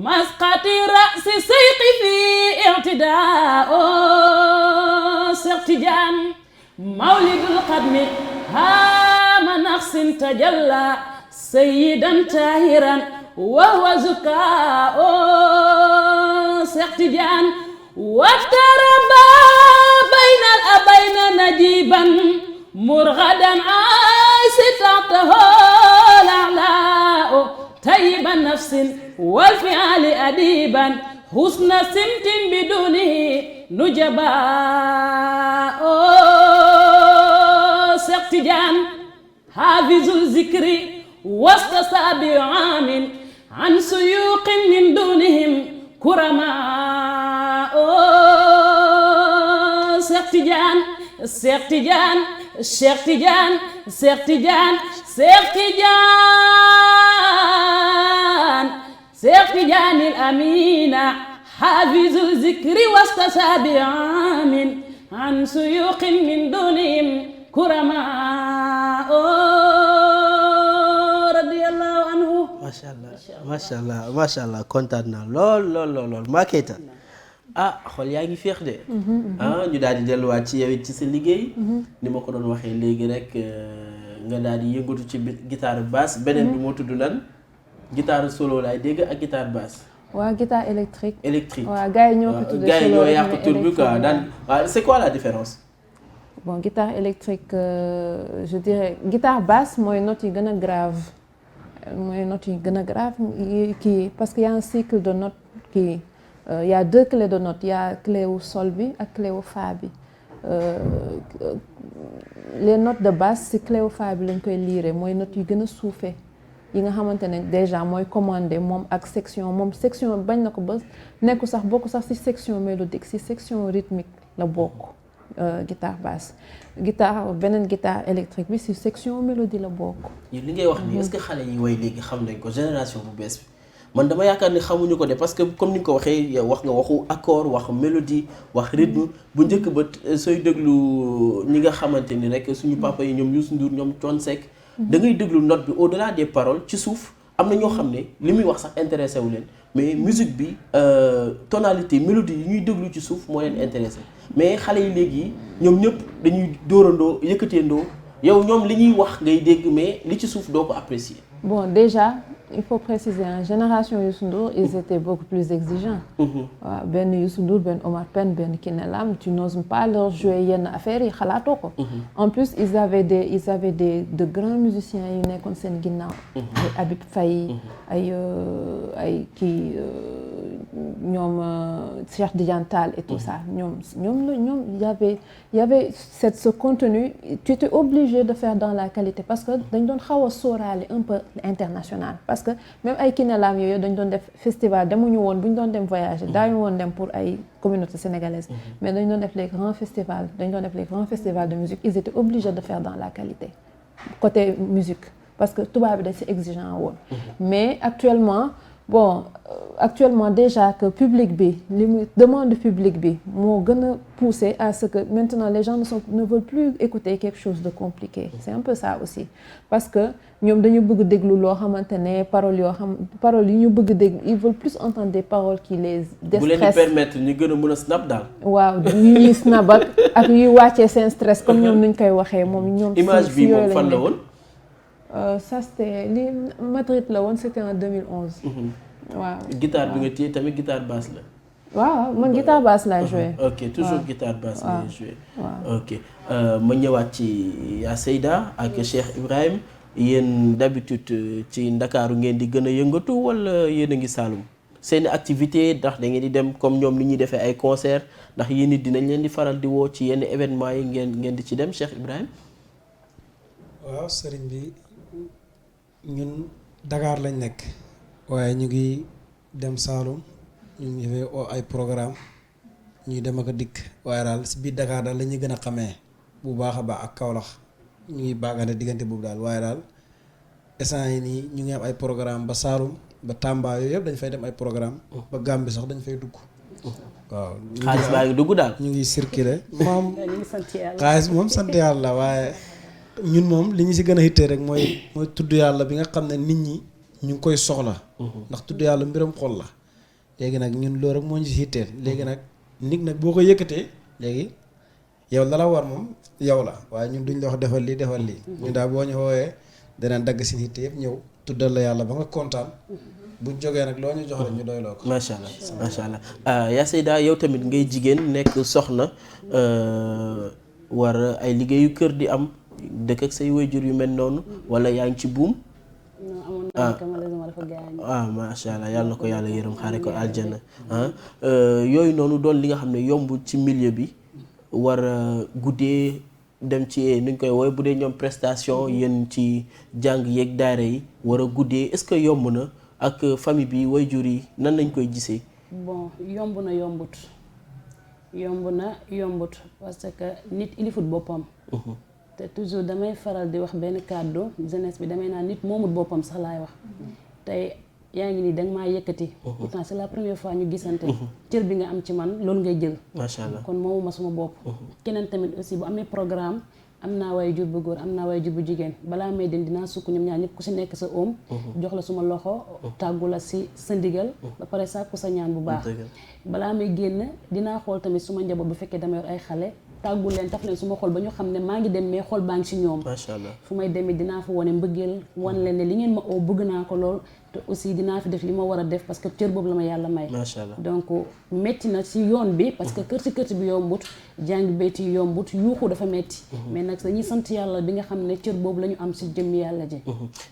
masqati ra'si sayqi fi i'tidaa Seex Tijaan mawlidul qadmi haama naqsin tajalla sayyidan tahiran wa huwa zukaa Seex Tijaan waftaraba bayna al-abayna najiban murghadan aisitatahu la'laa طيب النفس والفعال أديبا حسن سمت بدونه نجبا Seex Tijaan حافظ الذكر وسط 7 عام عن سيوق من دونهم كرماء Seex Tijaan Seex Tijaan Seex Tijaan Seex Tijaan Seex Tijaan Seex Tijaanil amiina xaafizu zikri wasta 7 aamin an suyuuqin min duunihim kuramaa radiyallahu anhu. macha allah kontaan naa lool maa Keita xol yaa ngi féex de. ñu daal di delluwaat ci yow it ci sa liggéey. ni ma ko doon waxee léegi rek nga daal di yëngatu ci guitare basse beneen bi moo tudd lan guitare solo laay dégg ak guitare basse. waaw guitare électrique. waaw gars yi ñoo ko tuddee gars yi ñoo yàq tur bi quoi daan waaw c'est quoi la différence. bon guitare électrique je dirais guitare basse mooy notes yi gën a grave kii parce que y a un cycle de notes kii. Il y a 2 clés de notes, il y a clé au sol bi ak clé au fa bi les notes de basse ci clé au fa bi lañ koy lire mooy notes yu gën a suufee yi nga xamante ne déjà mooy commandé moom ak section bañ na ko ba nekku sax bokk sax ci section mélodique ci section rythmique la bokk guitare basse beneen guitare électrique bi ci section mélodie la bokk. li ngay wax nii est-ce que xale yi way léegi xam nañ ko génération bu bees bi. man dama yaakaar ni xamuñu ko de parce que comme ni nga ko waxee wax nga waxu accord wax mélodie wax rythme bu njëkk ba sooy déglu ñi nga xamante ni rek suñu papa yi ñoom Youssou Ndour ñoom Thione Seck da ngay déglu note bi au-delà des paroles ci suuf am na ñoo xam ne li muy wax sax intéressé wu leen mais musique bi tonalité mélodie yi ñuy déglu ci suuf moo leen intéressé mais xale yi léegi ñoom ñëpp dañuy dóorandoo yëkkateendoo yow ñoom li ñuy wax ngay dégg mais li ci suuf doo ko apprécier. Bon, déjà, il faut préciser, en génération Youssou Ndour, ils étaient beaucoup plus exigeants. Ben Youssou Ndour, ben Omar Pène, ben Kiné Lam, tu n'oses pas leur jouer yenn affaires yi xalaatoo ko. En plus, ils avaient de grands musiciens yu nekkoon seen ginnaaw. Ay Habib Faye, ay kii ñoom Cheikh Tidiane Tall et tout ça. Il y avait ce contenu, tu étais obligé de faire dans la qualité parce que dañ doon xaw a sóoraale un peu international parce que même ay Kiné Lam yooyu dañ doon def festival demuñu woon bu ñu doon dem voyager daañu woon dem pour ay communauté sénégalaise mais dañ doon def les grands festivals de musique ils étaient obligés de faire dans la qualité côté musique parce que tubaab bi dañ si exigeant woon mais actuellement déjà que public bi li mu demande public bi moo gën a poussé à ce que maintenant les gens ne veulent plus écouter quelque chose de compliqué c'est un peu ça aussi parce que ñoom dañu bëgg déglu loo xamante ne paroles yi ñu bëgg déglu ils veulent plus entendre des paroles qui les déstressent bu leen di permettre ñu gën a mën a snap daal. waaw yu ñuy snap ak yuy wàccee seen stress comme ñoom nuñ koy waxee moom ñoom. image bi moom fan la woon. Ça c'était li Madrid la woon c'était en 2011. waaw guitare bi nga téye tamit guitare basse la. waaw man guitare basse laa joué. ok toujours guitare basse lay joué. ok ma ñëwaat ci yaa Seyda ak Cheikh Ibrahim yéen d'habitude ci Ndakaaru ngeen di gën a yëngatu wala yéen a ngi Saalum seeni activité ndax da ngeen di dem comme ñoom ni ñuy defee ay concert ndax yéen it dinañ leen di faral di woo ci yenn événement yi ngeen di ci dem Cheikh Ibrahim. waaw sëriñ bi ñun Dakar lañ nekk. waaye ñu ngi dem Saalum ñu ngi fay ay programme ñuy dem ak a dikk waaye daal si biir Dakar daal la ñuy gën a xamee bu baax a baax ak Kaolack ñu ngi baagante diggante boobu daal waaye daal instant yi nii ñu ngi am ay programme ba Saalum ba Tamba yooyu yëpp dañ fay dem ay programme ba Gambie sax dañ fay dugg waaw. xaalis baa ngi dugg daal. ñu ngi circuler moom xaalis moom sant yàlla waaye ñun moom li ñu si gën a hittee rek mooy tudd yàlla bi nga xam ne nit ñi ñu ngi koy soxla ndax tudd yàlla mbiram xol la léegi nag ñun loolu rek moo ñu si hitteel léegi nag nit nag boo ko yëkkatee léegi yow la war moom yow la waaye ñun duñ la wax defal lii ñu daal boo ñu woowee danañ dagg si hitte yëpp ñëw tuddal la yàlla ba nga kontaan buñ jógee nag loo ñu jox rek ñu doy loo ko. macha allah yaa Seyda yow tamit ngay jigéen nekk soxna war ay liggéeyu kër di am dëkk ak say waajur yu mel noonu wala yaa ngi ci buum. macha allah yàlla na ko yàlla yërëm xaare ko aljana yooyu noonu doon li nga xam ne yombul ci milieu bi war a guddee dem ci nuñ koy woowe bu dee ñoom prestation yéen ci jàng yeeg daara yi war a guddee est-ce que yomb na ak famille bi waajur yi nan lañ koy gisee. bon yomb na yombut parce que nit ilifut boppam. te toujours damay faral di wax benn kàddu jeunesse bi damay naan nit moomut boppam sax laay wax tey yaa ngi nii danga maa yëkkati pourtant c'est la première fois ñu gisante cër bi nga am ci man loolu ngay jël macha allah kon moomuma suma bopp keneen tamit aussi bu amee programme am naa waajur bu góor am naa waajur bu jigéen balaa may dem dinaa sukk ñoom ñaar ñëpp ku si nekk sa oom jox la suma loxo tàggu la si sa ndigal ba pare sàkku sa ñaan bu baax balaa may génn dinaa xool tamit suma njaboot bu fekkee dama yor ay xale tàggul leen taf leen su ma xool ba ñu xam ne maa ngi dem mais xool baa ngi si ñoom macha allah fu may demee dinaa fa wane mbëggeel wan leen ne li ngeen ma oo bëgg naa ko lool te aussi dinaa fi def li ma war a def parce que cër boobu la ma yàlla may macha allah donc metti na si yoon bi parce que kërti bi yombut jàng béyti yombut yuuxu dafa metti mais nag dañuy sant yàlla bi nga xam ne cër boobu la ñu am si jëmm yàlla ji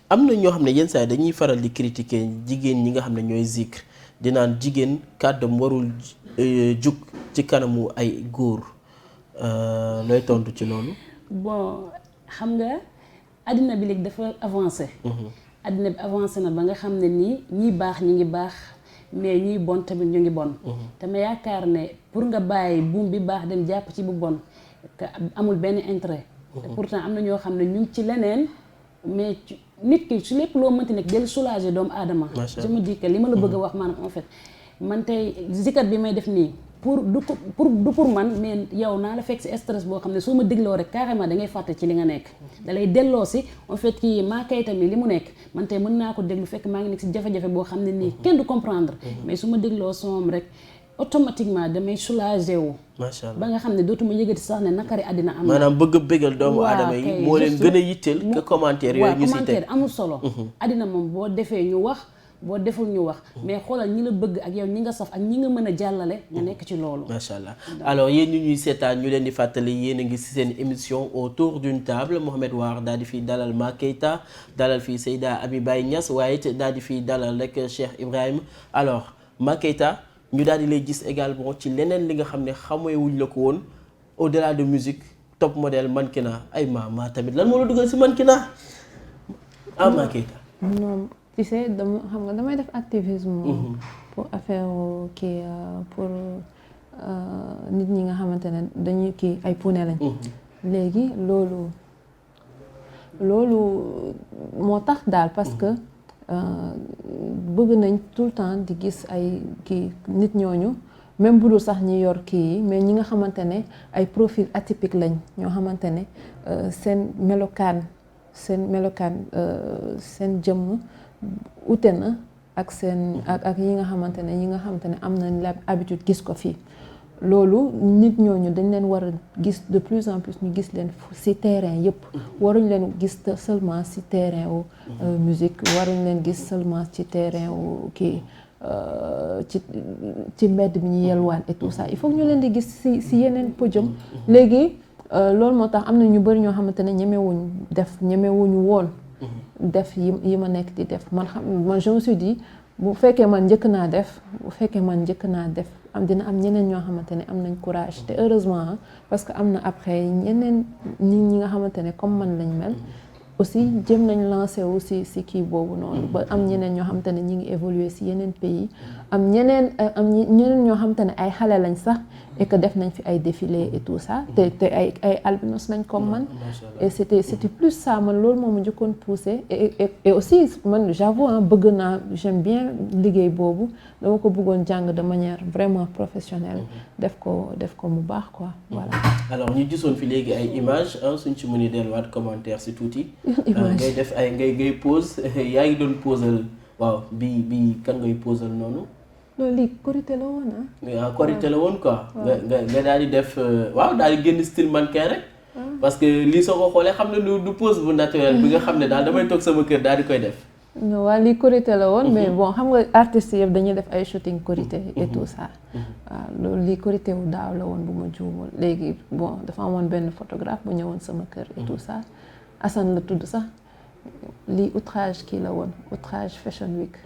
am na ñoo xam ne yenn saa yi dañuy faral di critiquer jigéen ñi nga xam ne ñooy zikr dinaan jigéen kàddam warul jug ci kanamu ay góor looy tontu ci loolu. bon xam nga àddina bi léegi dafa avancé. àddina bi avancé na ba nga xam ne nii ñiy baax ñi ngi baax mais ñuy bon tamit ñu ngi bon. te ma yaakaar ne pour nga bàyyi buum bi baax dem jàpp ci bu bon que amul benn intérêt. te pourtant am na ñoo xam ne ñu ngi ci leneen mais nit ki su lépp loo mënti nekk del soulager doomu aadama. je me dis que li ma la bëgg a wax maanaam en fait. man tey zikar bi may def nii du pour man, mais yow naa la fekk si stress boo xam ne soo ma dégloo rek carrément da ngay fàtte ci li nga nekk da lay delloo si en fait kii maa kay tamit li mu nekk man tey mën naa ko déglu fekk maa ngi nekk si jafe-jafe boo xam ne nii kenn du comprendre mais su ma dégloo soom rek automatiquement damay soulagé wu. macha allah ba nga xam ne dootuma yëgati sax ne nakari àddina am na. maanaam bëgg a bégal doomu aadama yi moo leen gën a yitteel que commentaire yooyu ñu si teg commentaire amul solo. àddina moom boo defee ñu wax boo deful ñu wax mais xoolal ñi la bëgg ak yow ñi nga saf ak ñi nga mën a jàllale nga nekk ci loolu. macha allah alors yéen ñu ñuy seetaan ñu leen di fàttali yéen a ngi si seen émission autour d'une table Mouhamed War daal di fi dalal Ma Keita dalal fii Seyda Abi Baye Niass waaye it daal di fi dalal rek Cheikh Ibrahima alors Ma Keita ñu daal di lay gis également ci leneen li nga xam ne xamee wuñ la ko woon au-delà de musique top modèle mannequinat ay ma tamit lan moo la dugal si mannequinat Ma Keita. non tu sais dama xam nga damay def activisme. pour affaire kii pour nit ñi nga xamante ne dañuy kii ay puune lañ. léegi loolu moo tax daal parce que. bëgg nañ tout le temps di gis ay kii nit ñooñu même bu dul sax ñi yor kii yi mais ñi nga xamante ne ay profil atypique lañ ñoo xamante ne seen melokaan seen jëmm ute na ak seen ak yi nga xamante ne am nañ la habitude gis ko fii loolu nit ñooñu dañ leen war a gis de plus en plus ñu gis leen ci terrain yëpp waruñ leen gis seulement ci terrain wu musique waruñ leen gis seulement ci terrain wu kii ci mbedd bi ñu yelwaan et tout ça il faut ñu leen di gis ci yeneen podium léegi loolu moo tax am na ñu bari ñoo xamante ne ñemewuñu woon def yi ma nekk di def man je me suis dit bu fekkee man njëkk naa def dina am ñeneen ñoo xamante ne am nañ courage te heureusement parce que am na après ñeneen nit ñi nga xamante ne comme man lañ mel aussi jëm nañ lancé wu si kii boobu noonu ba am ñeneen ñoo xamante ne ñi ngi évoluer si yeneen pays am ñeneen ñoo xamante ne ay xale lañ sax et que def nañ fi ay défilé et tout ça te ay albinos lañ comme man et c'était plus ça man loolu moo ma njëkkoon poussé et aussi man j'avoue j'aime bien liggéey boobu dama ko bëggoon jàng de manière vraiment professionnelle def ko mu baax quoi voilà. alors ñu gisoon fi léegi ay images suñ ci mënee delluwaat commentaire si tuuti. ngay def ay ngay pose yaa ngi doon posal waaw bi kan ngay posal noonu. loolu lii korité la woon korité la woon quoi. nga daal di def waaw daal di génn style mannequin rek. parce que lii soo ko xoolee xam ne du pose bu naturel bi nga xam ne daal damay toog sama kër daal di koy def. non waa lii korité la woon mais bon xam nga artistes yëpp dañuy def ay shooting korité et tout ça. waaw loolu lii korité wu daaw la woon bu ma juumul léegi bon dafa amoon benn photographe bu ñëwoon sama kër et tout ça Assane la tudd sax lii outrage kii la woon outrage fashion week.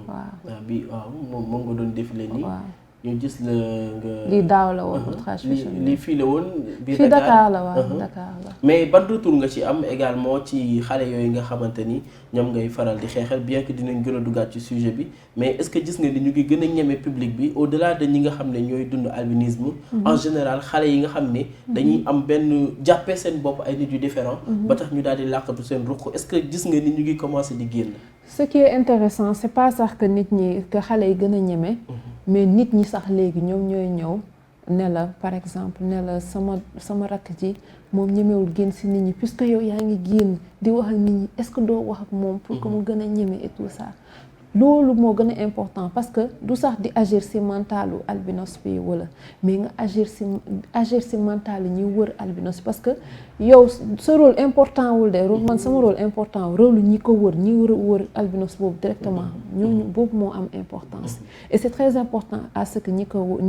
waaw moom nga doon défilé nii. waaw ñu gis la nga. lii daaw la woon outrage fashion week lii fii la woon. fii Dakar la waaw Dakar la. mais ban retour nga ci am également ci xale yooyu nga xamante ni ñoom ngay faral di xeexal bien que dinañ gën a duggaat ci sujet bi mais est-ce que gis nga ni ñu ngi gën a ñeme public bi au-delà de ñi nga xam ne ñooy dund albinisme. en général xale yi nga xam ne. dañuy am benn jàppee seen bopp ay nit yu différent ba tax ñu daal di làqatu seen ruq est-ce que gis nga ni ñu ngi commencer di génn. ce qui est intéressant c'est pas sax que nit ñi que xale yi gën a ñeme. mais nit ñi sax léegi ñoom ñooy ñëw ne la par exemple ne la sama rakk ji moom ñemewul génn ci nit ñi puisque yow yaa ngi génn di wax ak nit ñi est-ce que doo wax ak moom pour que mu gën a ñeme et tout ça loolu moo gën a important parce que du sax di agir ci mentalu albinos bi wala mais nga agir ci mental ñi wër albinos parce que yow sa rôle important wul de man sama rôle important rôle ñi ko wër ñi wër albinos boobu directement ñooñu boobu moo am importance et c'est très important à ce que ñi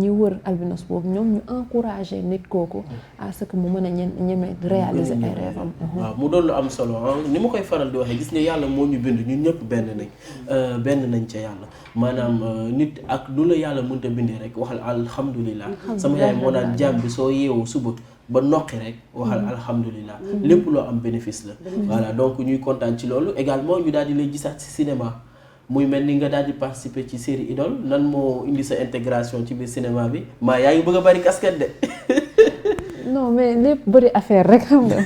wër albinos boobu ñoom ñu encourager nit kooku à ce que mu mën a ñeme réaliser ay rêves am. waaw mu doon lu am solo ni ma koy faral di waxee gis nga yàlla moo ñu bind ñun ñëpp benn nañ ca yàlla maanaam nit ak lu la yàlla mënta bindee rek waxal alhamdulilah sama yaay moo naan jaam bi soo yeewoo suba ba noqi rek waxal alhamdulilah lépp loo am bénéfice la voilà donc ñuy kontaan ci loolu également ñu daal di lay gisaat ci cinéma muy mel ni nga daal di participer ci série Idole nan moo indi sa intégration ci biir cinéma bi maa yaa ngi bëgg a bari casquette de non mais lépp bëri affaire rek xam nga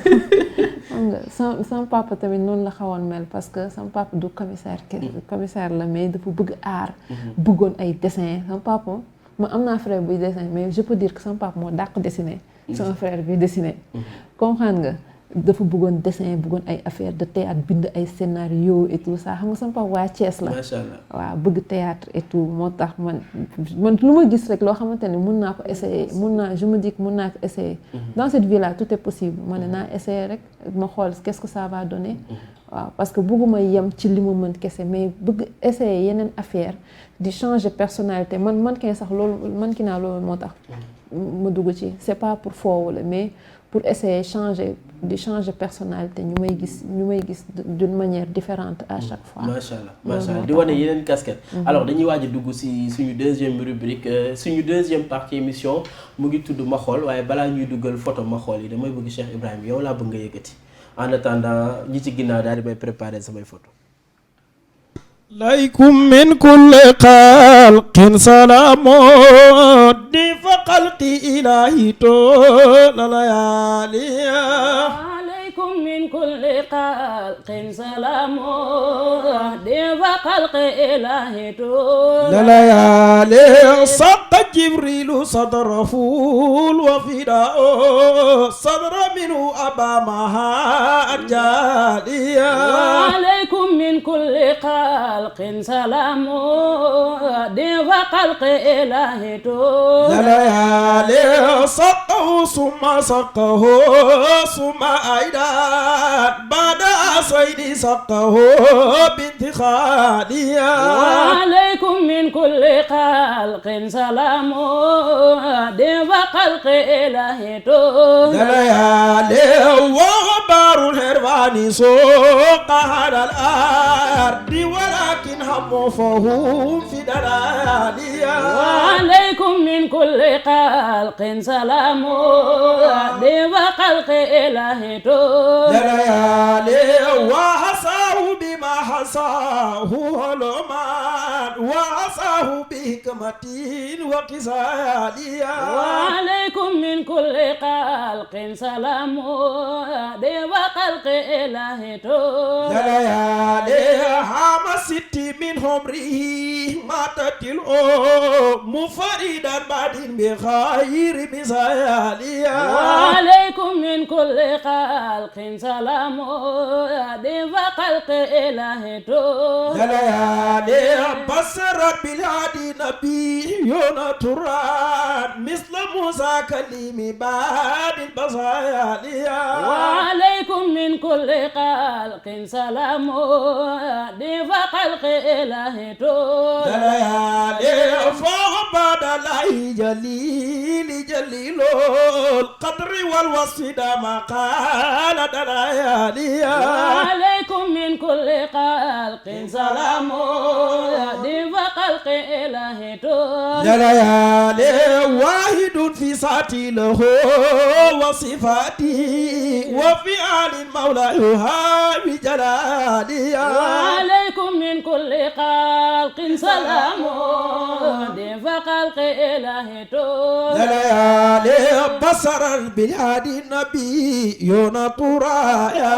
xam nga sama papa tamit noonu la xawoon mel parce que sama papa du commissaire la mais dafa bëgg art bëggoon ay dessin sama papa ma am naa frère buy dessin mais je peux dire que sama papa moo dàq dessiner sama frère bi dessiner comprendre nga dafa bëggoon dessin bëggoon ay affaire de théâtre bind ay scénario et tout ça xam nga sama papa waa Thiès la macha allah waaw bëgg théâtre et tout moo tax man lu ma gis rek loo xamante ne mun naa ko essayer je me dis que mun naa ko essayer dans cette vie là tout est possible ma ne naa essayer rek ma xool qu'est-ce que ça va donner waaw parce que bëgguma yem ci li ma mën kese mais bëgg essayer yeneen affaire di changer personnalité man kay sax loolu man ki naa loolu moo tax ma dugg ci c'est pas pour foofu la mais pour essayer di changer personnalité ñu may gis d'une manière différente à chaque fois. macha allah di wane yeneen casquette. alors dañuy waaj a dugg ci suñu deuxième rubrique suñu deuxième partie émission mu ngi tudd ma xool waaye balaa ñuy duggal photo ma xool yi damay bëgg Cheikh Ibrahima yow laa bëgg nga yëkkati en attendant ñi ci ginnaaw daal di may préparer samay photo. laykum min kulli xalqin salaamu di fa xalqi ilaahi tola layaaliya alaykum min kulli xalqin salaamu di fa xalqi ilaahi tola layaaliya saqa jibrilu sadrahu wa fidaa'u sadra minhu abamaha jaaliya alaykum min kulli xalqin salaamu di fa xalqi ilaahi tola layaali saqahu summa saqahu summa aydan bada saydi saqahu binti xaaliya alaykum min kulli xalqin salaamu di fa xalqi ilaahi tola layaali wa xabaarul herwaani suqa halal ardi ولكن هم فهم في دلاليا وعليكم من كل خلق سلام ديب خلق إلهي دلالي وحصاه بما حصاه علمان وحصاه بحكمة وكساليا وعليكم من كل خلق سلام ديب خلق إلهي دلالي حام ستي من عمره ماتت الأم منفردا بعد بخير مثاليا وعليكم من كل خلق سلام ديب خلق إلهي دلالي بصرت بالهادي نبي يونتران مثل موسى كليم بعد البصاليا وعليكم من كل خلق سلام ديب خلق إلهي دلالي فوق بعد الله جليل جليل القدر والوصف ما قال دلالي وعليكم من كل خلق سلام ديب خلق إلهي دلالي واحد في ذاتي له وصفاتي وفي آل المولى يهاب جلالي وعليكم من كل خلق سلام ديب خلق إلهي دلالي بصرا بالهادي النبي يونطرايا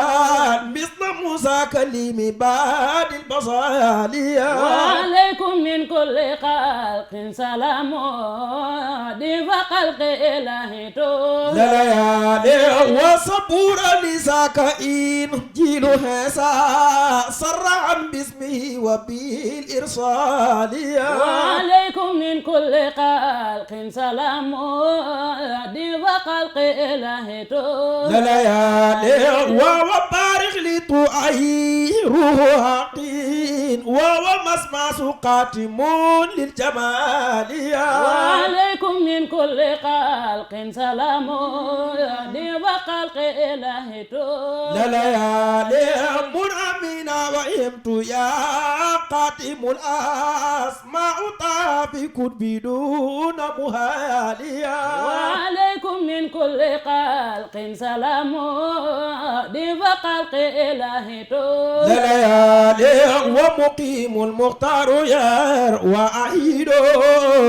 مثل موسى كليم بعد البصاليا وعليكم من كل خلق سلام ديب خلق إلهي دلالي وصبورا لساكين جيل هسا سرعا باسمه وبالإرساليا وعليكم من كل خلق سلام ديب خلق إلهي دلالي وبارك لطوعي روح حقين ومسمع سقاتم للجماليا وعليكم من كل خلق سلام ديب خلق إلهي دلالي منعمنا وإمت يا قاتم الأسماء طافق بدون مهاليا وعليكم من كل خلق سلام ديب خلق إلهي دلالي ومقيم المختار يار وأعيد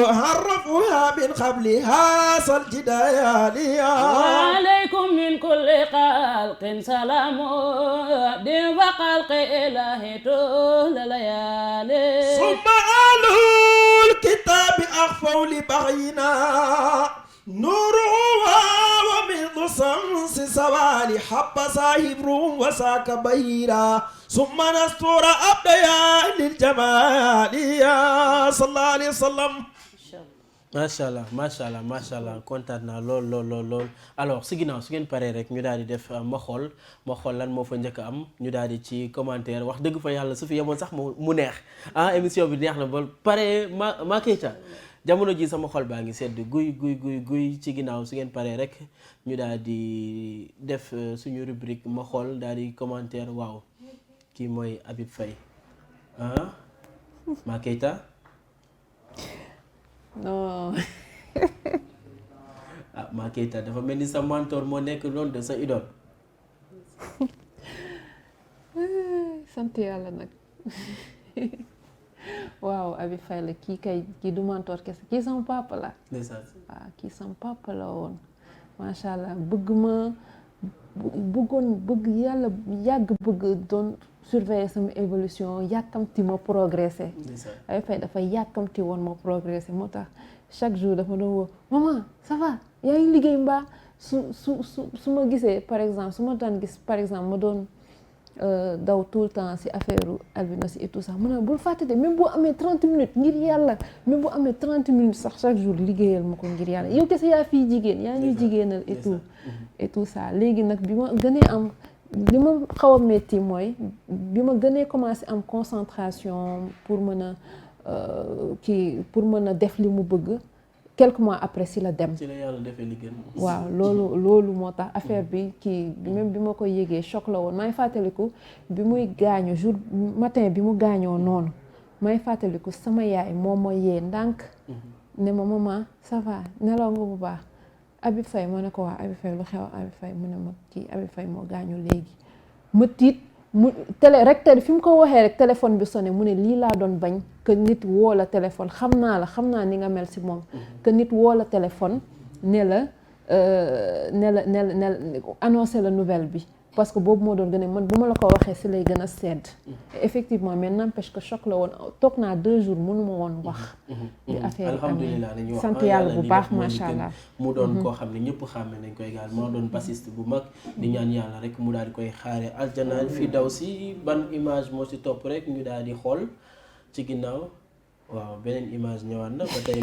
حرفها من قبلها الجداليا وعليكم من كل خلق سلام دين وخلق إله طول الليالي ثم أهل الكتاب أخفوا لبغينا نوره ومن شمس سوالي حب صاحب وساك بهيرا ثم نستور أبديا للجمال يا صلى الله عليه وسلم. macha allah kontaan naa lool alors si ginnaaw su ngeen paree rek ñu daal di def ma xool lan moo fa njëkk a am ñu daal di ci commentaire wax dëgg fa yàlla su fi yemoon sax mu neex émission bi neex na ba pare ma Keita jamono ji sama xol baa ngi sedd guy ci ginnaaw su ngeen paree rek ñu daal di def suñu rubrique ma xool daal di commentaire waaw kii mooy Habib Faye ma Keita. non. Ma Keita dafa mel ni sa mentor moo nekk noonu de sa idole. sant yàlla nag waaw Habib Faye la kii du mentor kese kii sama papa la. waaw kii sama papa la woon macha allah bëgg yàlla yàgg bëgg doon surveiller sama évolution yàkkamti ma progresser. Habib Faye dafa yàkkamti woon ma progresser moo tax chaque jour dafa doon woo maman ça va yaa ngi liggéey mbaa su ma gisee par exemple su ma daan gis par exemple ma doon daw tout le temps ci affaire albinos et tout ça mu ne bul fàtte de même boo amee 30 minutes ngir yàlla même boo amee 30 minutes sax chaque jour liggéeyal ma ko ngir yàlla yow kese yaa fii jigéen yaa ñuy jigéenal et tout ça léegi nag bi ma gënee am li ma xaw a metti mooy bi ma gënee commencé am concentration pour mën a def li mu bëgg quelques mois après si la dem. ci la yàlla defee li gën. waaw loolu moo tax affaire bi même bi ma ko yëgee choc la woon may fàttaliku bi muy gaañu jour matin bi mu gaañoo noonu may fàttaliku sama yaay moom ma yee ndànk ne ma maman ça va nelaw nga bu baax. Habib Faye ma ne ko waa Habib Faye lu xew Habib Faye mu ne ma kii Habib Faye moo gaañu léegi ma tiit mu fi mu ko waxee rek téléphone bi sonné mu ne lii laa doon bañ que nit woo la téléphone xam naa ni nga mel si moom que nit woo la téléphone ne la annoncé la nouvelle bi parce que boobu moo doon gën a man bu ma la ko waxee si lay gën a sedd effectivement mais n'empêche que choc la woon toog naa 2 jours mënuma woon wax bi affaire alhamdulilah dañuy wax sant yàlla bu baax macha allah mu doon koo xam ne ñëpp xàmme nañ koy gaal moo doon bassiste bu mag di ñaan yàlla rek mu daal di koy xaare aljana fii daw si ban image moo si topp rek ñu daal di xool ci ginnaaw waaw beneen image ñëwaat na ba tey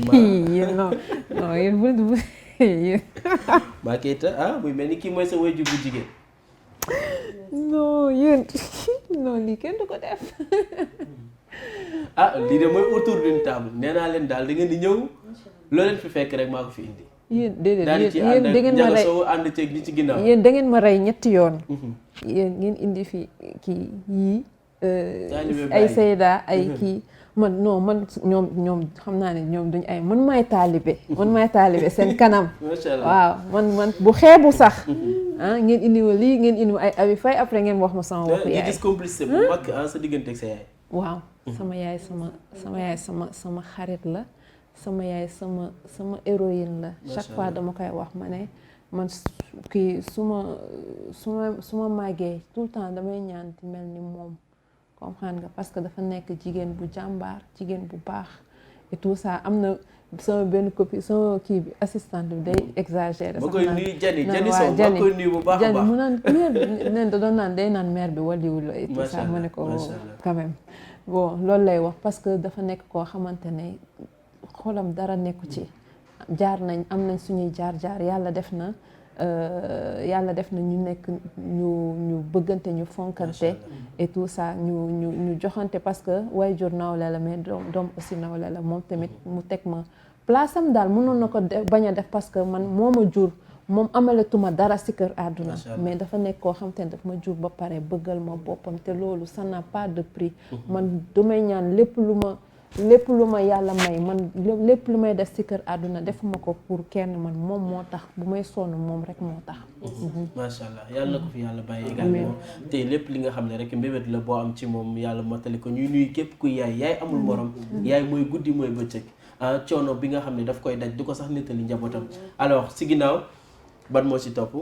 Ma Keita muy mel ni kii mooy sa waajur bu jigéen. non yéen non lii kenn du ko def. lii de mooy autour d'une table nee naa leen daal da ngeen di ñëw loo leen fi fekk rek maa ko fi indi. yéen déedéet yéen da ngeen ma rey ànd ceeg ñi ci ginnaaw. yéen da ngeen ma rey ñetti yoon. yéen ngeen indi fi kii yii. ay Seyda ay kii. man ñoom xam naa ne ñoom duñ ay man maay taalibe seen kanam. macha allah waaw man bu xeebu sax. ngeen indi ma lii ngeen indi ma ay Habib Faye après ngeen wax ma sama waxu yaay. gis complice bu mag sa diggante ak sa yaay. waaw sama yaay sama xarit la sama yaay sama héroïne la. chaque fois dama koy wax ma ne man kii su ma màggee tout le temps damay ñaan di mel ni moom. comprendre nga parce que dafa nekk jigéen bu jàmbaar jigéen bu baax et tout ça am na sama benn copine sama kii bi assistante bi day exagéré. ba koy nuyu Jani Sow ba koy nuyu bu baax a baax mu naan mère da doon naan day naan mère bi waliwul la et tout ça ma ne ko quand même bon loolu lay wax parce que dafa nekk koo xamante ne xolam dara nekku ci am nañ suñuy jaar yàlla def na ñu nekk ñu bëggante ñu fonkante et tout ça ñu joxante parce que waajur nawle la mais doom aussi nawle la moom tamit mu teg ma place am daal mënoon na ko bañ a def parce que man moo ma jur moom amalatuma dara si kër àdduna mais dafa nekk koo xam te ne daf ma jur ba pare bëggal ma boppam te loolu ça n'a pas de prix man damay ñaan lépp lu ma yàlla may man lépp lu may def ci kër àdduna defuma ko pour kenn man moom moo tax bu may sonn moom rek moo tax. macha allah yàlla na ko fi yàlla bàyyi également te lépp li nga xam ne rek mbébét la boo am ci moom yàlla mottali ko ñuy nuyu képp kuy yaay amul morom. yaay mooy guddi mooy bëccëg coono bi nga xam ne daf koy daj du ko sax nettali njabootam. alors ci ginnaaw ban moo ci topp.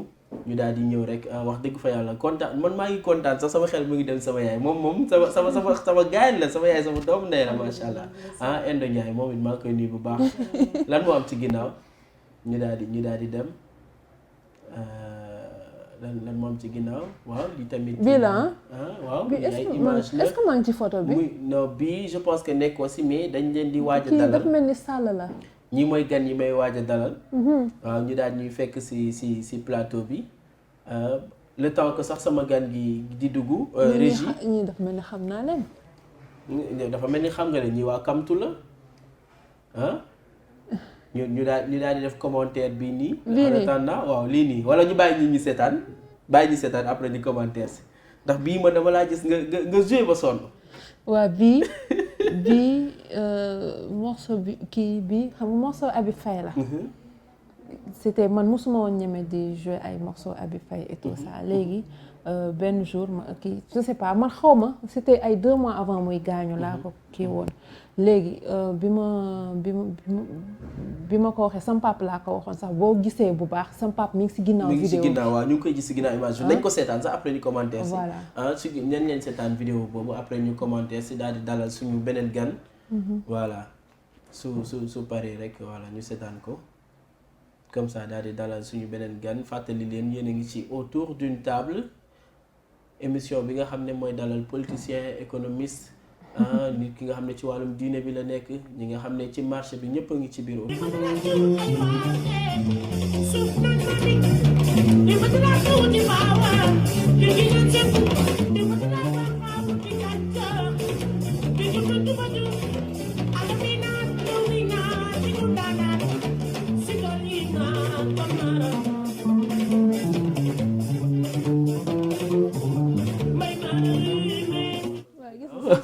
ñu daal di ñëw rek wax dëgg fa yàlla kontaan man maa ngi kontaan sax sama xel mu ngi dem sama yaay moom sama gaañ la sama yaay sama doomu ndey la macha allah Endo Ndiaye moom it maa ngi koy nuyu bu baax lan moo am ci ginnaaw ñu daal di dem lan moo am ci ginnaaw waaw li tamit. bii la waaw est-ce que maa ngi ci photo bi. non bii je pense que nekk aussi mais dañ leen di waaj a kii dalal dafa mel ni sàll la. ñii mooy gan yi may waaj a dalal. waaw ñu daal ñuy fekk si plateau bi le temps que sax sama gan gi di dugg. régie ñii dafa mel ni xam naa leen. dafa mel ni xam nga ne ñii waa Kamtu la ñu daal di def commentaire bii nii. lii nii waaw lii nii wala ñu bàyyi ñi seetaan après ñu commentaire si ndax bii man dama laa gis nga joué ba sonn. waa bii morceau bi kii bi xam nga morceau Abi Faye la. c'était man mosuma woon ñeme di jouer ay morceau Abi Faye et tout ça léegi benn jour ma kii je sais pas man xaw ma c'était ay 2 mois avant muy gaañu laa ko kii woon léegi bi ma ko waxee sama papa laa ko waxoon sax boo gisee bu baax sama papa mi ngi si ginnaaw. vidéo mi ngi si ginnaaw waaw ñu ngi koy gis si ginnaaw image bi nañ ko seetaan sax après ñu commentaire si. voilà su ñan leen seetaan vidéo boobu après ñu commentaire si daal di dalal suñu beneen gan. voilà su paree rek voilà ñu seetaan ko. comme ça daal di dalal suñu beneen gan fàttali leen yéen a ngi ci autour d'une table émission bi nga xam ne mooy dalal politicien économiste nit ki nga xam ne ci wàllum diine bi la nekk ñi nga xam ne ci marché bi ñëpp a ngi ci biir.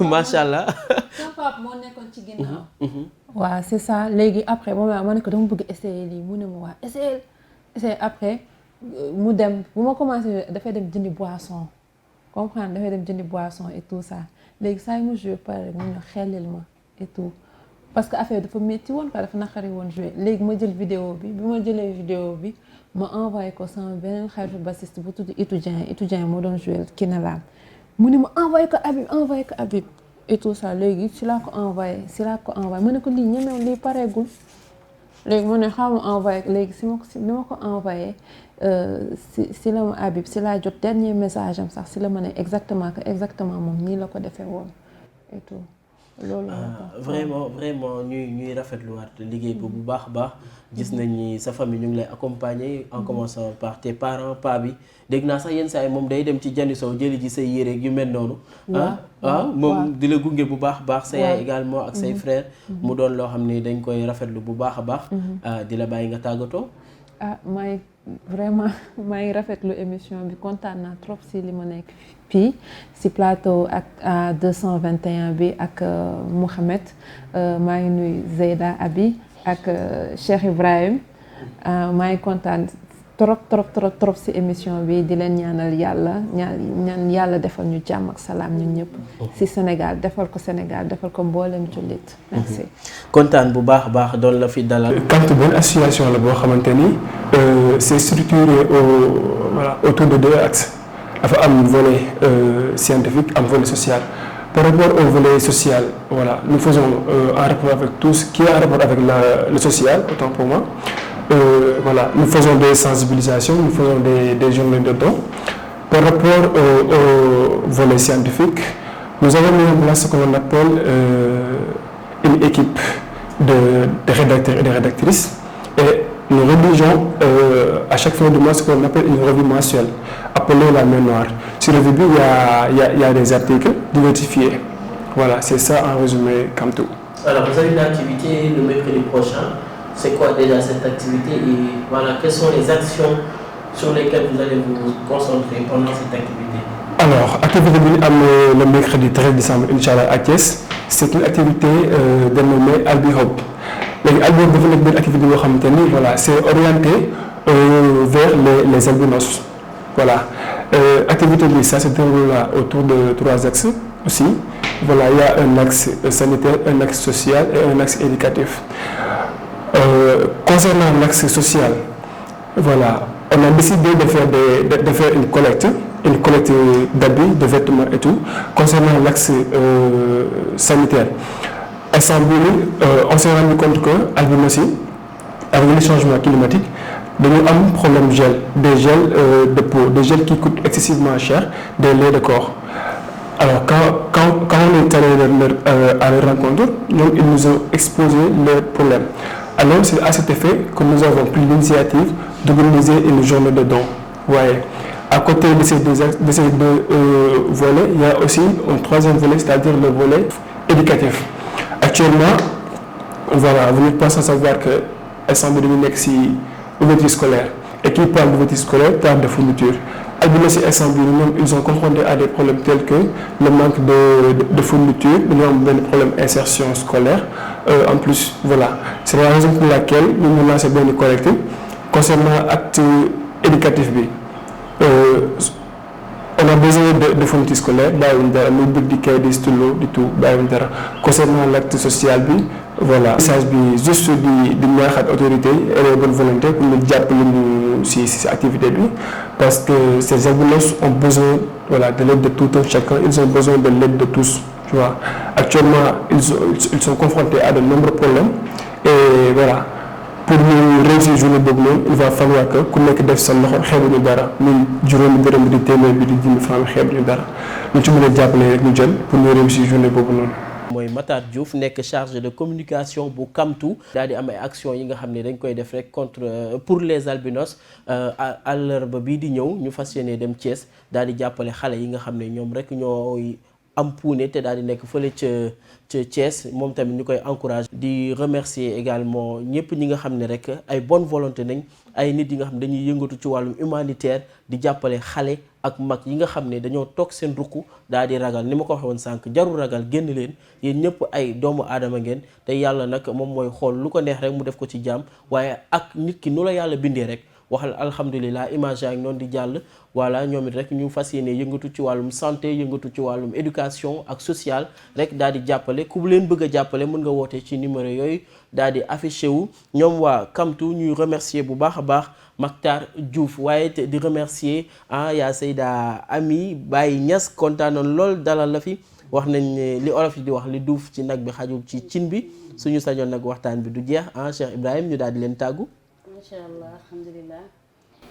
macha allah. sama papa moo nekkoon ci ginnaaw. waaw c'est ça léegi après moom ma ne ko dama bëgg essayer lii mu ne ma waa essayer après mu dem bu ma commencé dafay dem jëndi boisson comprendre dafay dem jëndi boisson et tout ça léegi saa yu mu joué pare mu ñu xelil ma et tout parce que affaire dafa métti woon quoi dafa naqari woon joué léegi ma jël vidéo bi ma jëlee vidéo bi ma envoyé ko sama beneen xaritu bassiste bu tudd étudiant moo doon joué Kinelam mu ne ma envoyé ko Habib et tout ça léegi si laa ko envoyé ma ne ko lii ñemew lii pareegul léegi mu ne xam ma envoyé léegi si ma ko envoyé si la ma Habib si laa jot dernier message am sax si la ma ne exactement moom nii la ko defee woon et tout loolu vraiment ñuy rafetluwaat liggéey bu baax a baax gis nañ ni sa famille ñu ngi lay accompagner en commençant par tes parents pa bi dégg naa sax yenn saa yi moom day dem ci Jani Sow jëli ji say yére yu mel noonu moom di la gunge bu baax baax sa yaay également ak say frères mu doon loo xam ne dañ koy rafetlu bu baax a baax di la bàyyi nga tàggatoo maa ngi rafetlu émission bi kontaan naa trop si li ma nekk fii si plateau ak 221 bi ak Mouhamed maa ngi nuyu Zeyda Abi ak Cheikh Ibrahim maa ngi kontaan trop si émission bi di leen ñaanal ñaan yàlla defal ñu jàmm ak salaam ñun ñëpp si Sénégal defal ko mboolem jullit merci kontaan bu baax a baax doon la fi dalal. Kamtu benn association la boo xamante ni c'est structuré autour de 2 axes dafa am volet scientifique am volet social. Par rapport au volet social, voilà, nous faisons un rapport avec tout ce qui est en rapport avec le social, autant pour moi. Voilà, nous faisons des sensibilisations, nous faisons des journées de dons. Par rapport au volet scientifique, nous avons mis en place ce qu'on appelle une équipe de rédacteurs et de rédactrices. Et nous rédigeons à chaque fin du mois ce qu'on appelle une revue mensuelle, appelée la main noire. Sur la revue, il y a des articles diversifiés. Voilà, c'est ça en résumé comme tout. Alors, vous avez une activité le mercredi prochain. C'est quoi déjà cette activité et voilà, quelles sont les actions sur lesquelles vous allez vous concentrer pendant cette activité? Alors, activité le mercredi 13 décembre, Inch'Allah, à Thiès, c'est une activité dénommée Albi Hub. L'Albi Hub est une activité voilà, c'est orienté vers les albinos. Voilà. Activité ça se déroule autour de 3 axes aussi. Voilà, il y a un axe sanitaire, un axe social et un axe éducatif. Concernant l'axe social, voilà, on a décidé de faire une collecte d'habits, de vêtements et tout, concernant l'axe sanitaire. Instant bii on s'est rendu compte que àdduna si avec les changements climatiques dañu am problème des gels de peau, des gels qui coûtent excessivement cher, des laits de corps. Alors quand on est allé à leur rencontre, ils nous ont exposé leurs problèmes. Alors c'est à cet effet que nous avons pris l'initiative d'organiser une journée de dons. Ouais. À côté de ces deux volets, il y a aussi un troisième volet, c'est-à-dire le volet éducatif. Actuellement, voilà, vous n'êtes pas sans savoir que instant bi dañu nekk ci ouverture scolaire et qui parle d'ouverture scolaire parle de fourniture. Àdduna ci instant bi ñoom ils sont confrontés à des problèmes tels que le manque de fourniture, dañoo am benn problème insertion scolaire. En plus, voilà, c'est la raison pour laquelle ñu lancé benn collecte concernant acte éducatif bi. On a besoin de fourniture scolaire, bàyyiwuñ dara muy bëgg di kay di stylo di tout bàyyiwuñ dara. Concernant l'acte social bi, voilà, message bi juste di ñaaxaat autorité et les bonnes volontés pour ñu jàppale ñu ci activité bi, parce que ces albinos ont besoin, voilà, de l'aide de tout un chacun, ils ont besoin de l'aide de tous, tu vois. Actuellement, ils sont confrontés à de nombreux problèmes et voilà. Pour ñu réussir journée boobu noonu il va falloir que ku nekk def sa loxo xeebuñu dara muy juróomi dërëm bi di téeméer bi di 10 000 francs xeebuñu dara lu ci mën a jàppale rek ñu jël pour ñu réussir journée boobu noonu. mooy Matar Diouf nekk chargé de communication bu Kamtu daal di am ay actions yi nga xam ne dañ koy def rek pour les albinos àllarba bii di ñëw ñu fas yéene dem Thiès daal di jàppale xale yi nga xam ne ñoom rek ñooy am puune te daal di nekk fële ca Thiès moom tamit ñu koy encouragé. di remercier également ñëpp ñi nga xam ne rek ay bonne volonté nañ ay nit yi nga xam ne dañuy yëngatu ci wàllum humanitaire di jàppale xale ak mag yi nga xam ne dañoo toog seen rukk daal di ragal ni ma ko waxee woon sànq jarul ragal génn leen yéen ñëpp ay doomu aadama ngeen te yàlla nag moom mooy xool lu ko neex rek mu def ko ci jàmm waaye ak nit ki nu la yàlla bindee rek waxal alhamdulilah image yaa ngi noonu di jàll. voilà ñoom it rek ñu fas yéene yëngatu ci wàllum santé yëngatu ci wàllum éducation ak social rek daal di jàppale ku leen bëgg a jàppale mën nga woote ci numéro yooyu daal di affiché wu ñoom waa Kamtu ñuy remercier bu baax a baax Matar Diouf waaye te di remercier yaa Seyda Ami Baye Niass kontaanoon lool dalal la fi wax nañ ne li olof yi di wax li duuf ci nag bi xajul ci cin bi suñu sañoon nag waxtaan bi du jeex Cheikh Ibrahim ñu daal di leen tàggu. macha allah alhamdulilah.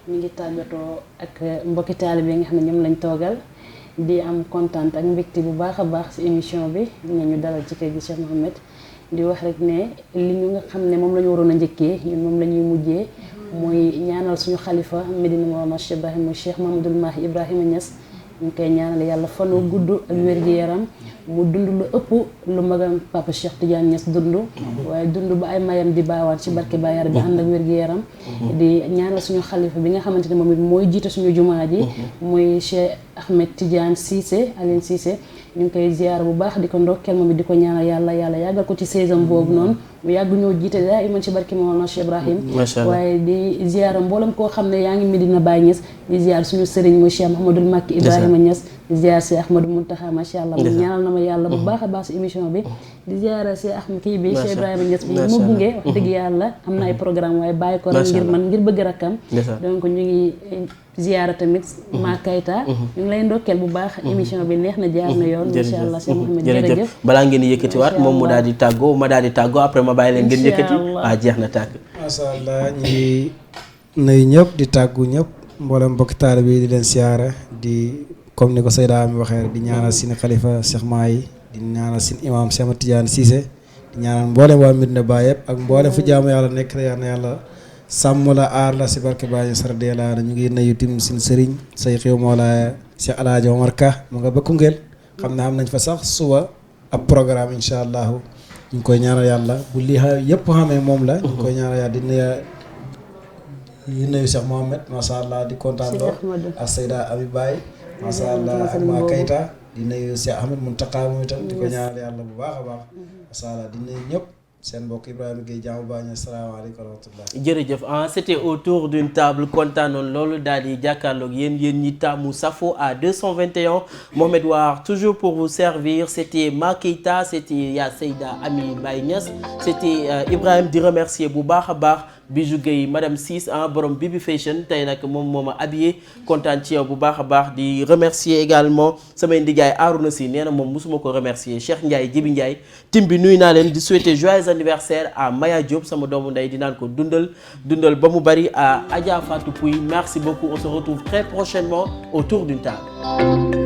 ñu ngi tàggatoo ak mbokki taalibe yi nga xam ne ñoom lañ toogal di am kontaan ak mbégte bu baax a baax ci émission bi dina ñu dalal ci kër gi Cheikh Mouhamed di wax rek ne li ñu nga xam ne moom la ñu waroon a njëkkee ñun moom la ñuy mujjee mooy ñaanal suñu xalifa Medina Mawlana Cheikh Ibrahim muy Cheikh Mahamadul Mahi Ibrahima Niass ñu koy ñaanal yàlla fanu gudd ak wér-gi-yaram mu dund lu ëpp lu magam papa Cheikh Tidiane Niass dund waaye dund ba ay mayam di baawaan ci barke Bayar bi ànd ak wér-gi-yaram di ñaanal suñu xalifa bi nga xamante ne moom it mooy jiite suñu jumaa ji muy Cheikh Ahmed Tidiane Cissé Aline Cissé ñu ngi koy ziar bu baax di ko ndokkeel moom it di ko ñaanal yàlla yàggal ko ci saison boobu noonu mu yàgg ñoo jiite daa iman ci barke Mawlana Cheikh Ibrahim waaye di ziar mboolem koo xam ne yaa ngi Medina Baye Niass di ziar suñu sëriñ mooy Cheikh Mouhamadoul Makki Ibrahima Niass di ziar si Ahmadou Muntaha macha allah mu ñaanal na ma yàlla bu baax a baax si émission bi di ziar si Ahmed kii bi Cheikh Ibrahima Niass bi mu gunge wax dëgg yàlla am na ay programme waaye bàyyi ko rek ngir bëgg rakkam donc ñu ngi ziyaara tamit Ma Kayta ñu ngi lay ndokkeel bu baax émission bi neex na jaar na yoon insha allah Cheikh Mouhamed jërëjëf balaa ngeen yëkkatiwaat moom mu daal di tàggoo ma daal di tàggoo après ma bàyyi leen ngeen yëkkati jeex na tàgg masha allah ñu ngi nuyu ñëpp di tàggu ñëpp mboolem mbokki taalibe bi di leen siyaara di comme ni ko Seyda mi waxee di ñaanal seen xalifa Cheikh Mahi di ñaanal seen imam Cheikh Ahmed Tidiane Cissé di ñaanal mboolem waa Medina Baye yëpp ak mboolem fu jaamu yàlla nekk na yàlla sàmm la aar la si barke Baye radiyallahu anhu ñu ngi nuyu tim suñu sëriñ say xew Mawla Cheikh El Hadj Omar Ka mu nga ba Koungheul xam ne am nañ fa sax suba ab programme incha allahu ñu ngi koy ñaanal yàlla bu lii yëpp xamee moom la. ñu ngi koy ñaanal yàlla di nuyu Cheikh Mohamed macha allah di kontaan lool ak Seyda Abi Baye macha allah ak Ma Kayta di nuyu Cheikh Ahmed Muntaka moom itam di ko ñaanal yàlla bu baax a baax macha allah di nuyu ñëpp. seen mbokk Ibrahima Gueye jaamu baax na asalaamaaleykum wa rahmatullah. jërëjëf c'était autour d'une table kontaanoon loolu daal di jàkkaarloog yéen ñi taamu Safo à 221 Mohamed War toujours pour vous servir c'était Ma Kayta c'était ya Seyda Ami Baye Niass c'était Ibrahima di remercier bu baax a baax Bijou Gueye madame Ciss borom Bibi Fashion tey nag moom moo ma habillé kontaan ci yow bu baax a baax di remercier également samay ndijaay Arouna Sy nee na moom mosuma ko remercier Cheikh Ndiaye Jibi Ndiaye tim bi nuyu naa leen di souhaiter joyeux anniversaire à Maya Diop sama doomu ndey di naan ko dundal ba mu bari à Adja Fatou Pouy merci beaucoup on se retrouve très prochainement autour d'une table